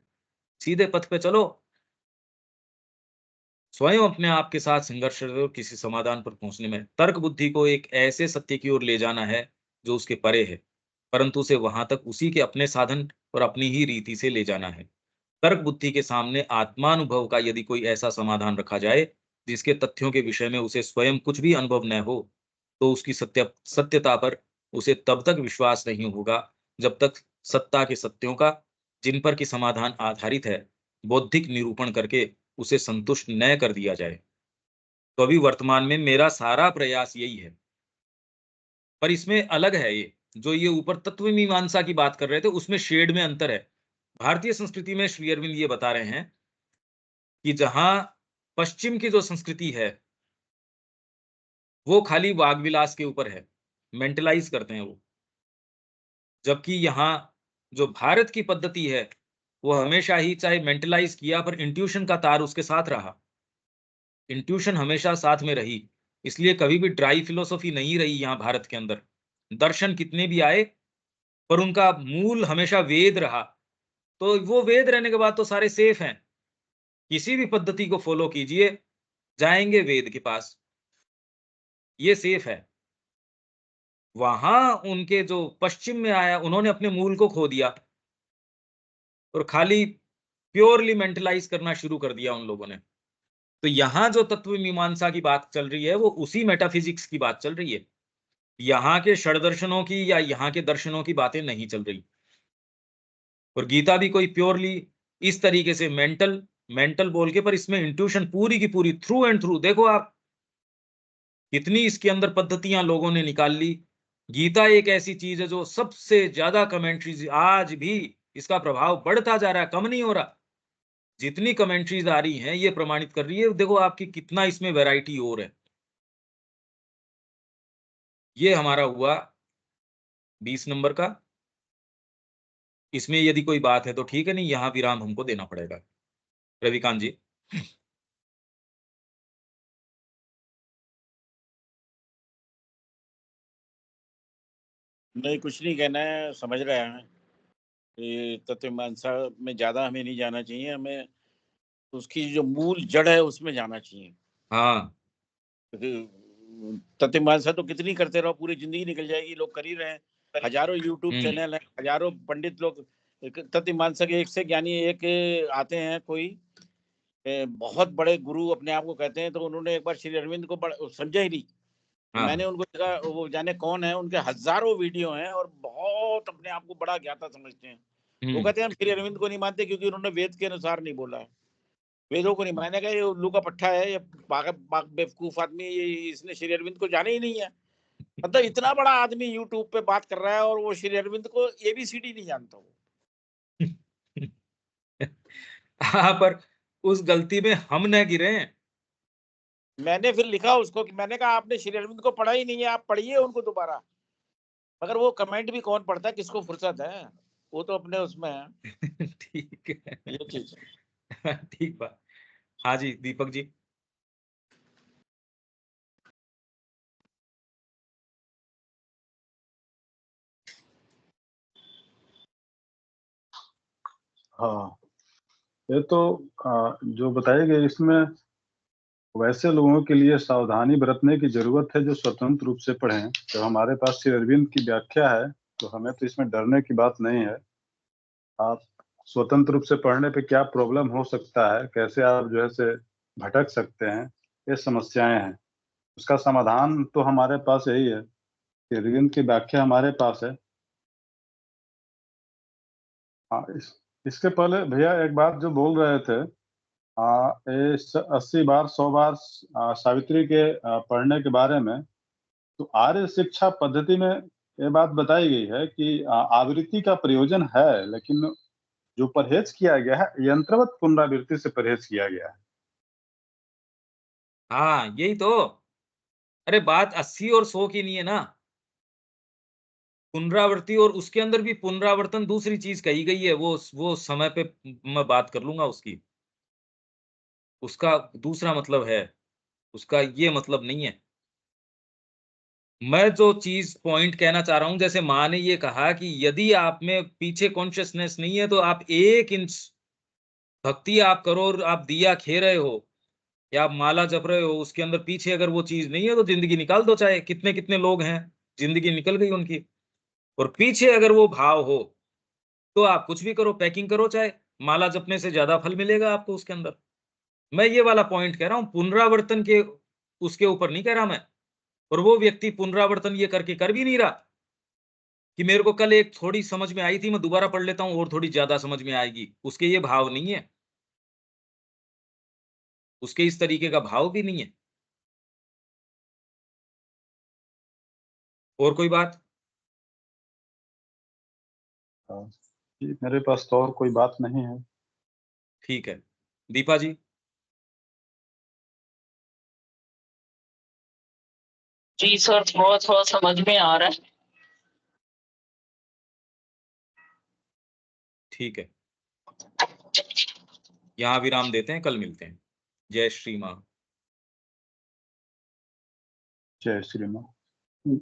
सीधे पथ पे चलो, स्वयं अपने आप के साथ संघर्ष करो किसी समाधान पर पहुंचने में। तर्क बुद्धि को एक ऐसे सत्य की ओर ले जाना है जो उसके परे है, परंतु उसे वहां तक उसी के अपने साधन और अपनी ही रीति से ले जाना है। तर्क बुद्धि के सामने आत्मानुभव का यदि कोई ऐसा समाधान रखा जाए जिसके तथ्यों के विषय में उसे स्वयं कुछ भी अनुभव न हो, तो उसकी सत्यता पर उसे तब तक विश्वास नहीं होगा जब तक सत्ता के सत्यों का, जिन पर कि समाधान आधारित है, बौद्धिक निरूपण करके उसे संतुष्ट न कर दिया जाए। तो अभी वर्तमान में मेरा सारा प्रयास यही है। पर इसमें अलग है ये, जो ये ऊपर तत्व मीमांसा की बात कर रहे थे, उसमें शेड में अंतर है। भारतीय संस्कृति में श्री अरविंद ये बता रहे हैं कि जहां पश्चिम की जो संस्कृति है, वो खाली वाग विलास के ऊपर है, मेंटलाइज करते हैं वो। जबकि यहाँ जो भारत की पद्धति है, वो हमेशा ही चाहे मेंटलाइज किया, पर इंट्यूशन का तार उसके साथ रहा। इंट्यूशन हमेशा साथ में रही, इसलिए कभी भी ड्राई फिलोसॉफी नहीं रही यहाँ भारत के अंदर। दर्शन कितने भी आए, पर उनका मूल हमेशा वेद रहा। तो वो वेद रहने के बाद तो सारे सेफ हैं। किसी भी पद्धति को फॉलो कीजिए, जाएंगे वेद के पास, ये सेफ है। वहां उनके जो पश्चिम में आया, उन्होंने अपने मूल को खो दिया और खाली प्योरली मेंटलाइज करना शुरू कर दिया उन लोगों ने। तो यहाँ जो तत्व मीमांसा की बात चल रही है, वो उसी मेटाफिजिक्स की बात चल रही है। यहाँ के षड्दर्शनों की या यहाँ के दर्शनों की बातें नहीं चल रही। और गीता भी कोई प्योरली इस तरीके से मेंटल बोल के, पर इसमें इंट्यूशन पूरी की पूरी थ्रू एंड थ्रू। देखो आप कितनी इसके अंदर पद्धतियां लोगों ने निकाल ली। गीता एक ऐसी चीज है जो सबसे ज्यादा कमेंट्रीज, आज भी इसका प्रभाव बढ़ता जा रहा है, कम नहीं हो रहा। जितनी कमेंट्रीज आ रही हैं, ये प्रमाणित कर रही है। देखो आपकी कितना इसमें वैरायटी और है। ये हमारा हुआ 20 नंबर का। इसमें यदि कोई बात है तो ठीक है, नहीं यहाँ विराम हमको देना पड़ेगा। रविकांत जी। नहीं, कुछ नहीं कहना है, समझ रहे हैं। ये तत्व मीमांसा में ज्यादा हमें नहीं जाना चाहिए, हमें उसकी जो मूल जड़ है उसमें जाना चाहिए। हाँ, तत्व मीमांसा तो कितनी करते रहो, पूरी जिंदगी निकल जाएगी, लोग कर ही रहे हैं। हजारों यूट्यूब चैनल है, हजारों पंडित लोग तत्व मीमांसा के। एक से ज्ञानी एक आते हैं, कोई बहुत बड़े गुरु अपने आप को कहते हैं, तो उन्होंने एक बार श्री अरविंद को समझा ही नहीं। हाँ, मैंने उनको देखा, वो जाने कौन है, उनके हजारों वीडियो हैं और बहुत अपने आप को बड़ा ज्ञाता समझते हैं। वो कहते हैं हम श्री अरविंद को नहीं मानते क्योंकि उन्होंने वेद के अनुसार नहीं बोला है, वेदों को नहीं माने। का ये उल्लू का पट्टा है, ये बेवकूफ आदमी, ये इसने श्री अरविंद को जाने ही नहीं है। मतलब इतना बड़ा आदमी यूट्यूब पे बात कर रहा है और वो श्री अरविंद को ABCD नहीं जानता वो। हाँ, पर उस गलती में हम न गिरे हैं। मैंने फिर लिखा उसको कि मैंने कहा आपने श्री अरविंद को पढ़ा ही नहीं है, आप पढ़िए उनको दोबारा। मगर वो कमेंट भी कौन पढ़ता है, किसको फुर्सत है, वो तो अपने उसमें है। ठीक है। ये चीज ठीक बात। हाँ जी, दीपक जी। हाँ, ये तो जो बताया गया इसमें वैसे लोगों के लिए सावधानी बरतने की जरूरत है जो स्वतंत्र रूप से पढ़ें। तो हमारे पास श्री अरविंद की व्याख्या है, तो हमें तो इसमें डरने की बात नहीं है। आप स्वतंत्र रूप से पढ़ने पे क्या प्रॉब्लम हो सकता है, कैसे आप जो है से भटक सकते हैं, ये समस्याएं हैं। उसका समाधान तो हमारे पास यही है, श्री अरविंद की व्याख्या हमारे पास है। हाँ, इसके पहले भैया एक बात जो बोल रहे थे, 80 बार 100 बार सावित्री के पढ़ने के बारे में, तो आर्य शिक्षा पद्धति में ये बात बताई गई है कि आवृत्ति का प्रयोजन है, लेकिन जो परहेज किया गया है यंत्रवत पुनरावृत्ति से परहेज किया गया है। हाँ, यही तो। अरे बात 80 और 100 की नहीं है ना, पुनरावृत्ति। और उसके अंदर भी पुनरावर्तन दूसरी चीज कही गई है। वो समय पे मैं बात कर लूंगा उसकी। उसका दूसरा मतलब है, उसका ये मतलब नहीं है। मैं जो चीज पॉइंट कहना चाह रहा हूं, जैसे माँ ने ये कहा कि यदि आप में पीछे कॉन्शियसनेस नहीं है, तो आप 1 इंच भक्ति आप करो और आप दिया खे रहे हो या आप माला जप रहे हो, उसके अंदर पीछे अगर वो चीज नहीं है, तो जिंदगी निकाल दो। चाहे कितने कितने लोग हैं, जिंदगी निकल गई उनकी। और पीछे अगर वो भाव हो, तो आप कुछ भी करो, पैकिंग करो, चाहे माला जपने से ज्यादा फल मिलेगा आपको उसके अंदर। मैं ये वाला पॉइंट कह रहा हूं, पुनरावर्तन के उसके ऊपर नहीं कह रहा मैं। और वो व्यक्ति पुनरावर्तन ये करके कर भी नहीं रहा कि मेरे को कल एक थोड़ी समझ में आई थी, मैं दोबारा पढ़ लेता हूं और थोड़ी ज्यादा समझ में आएगी, उसके ये भाव नहीं है। उसके इस तरीके का भाव भी नहीं है। और कोई बात? जी, मेरे पास तो और कोई बात नहीं है। ठीक है। दीपा जी? जी सर, थोड़ा थोड़ा समझ में आ रहा है। ठीक है, यहाँ विराम देते हैं, कल मिलते हैं। जय श्री माँ। जय श्री राम।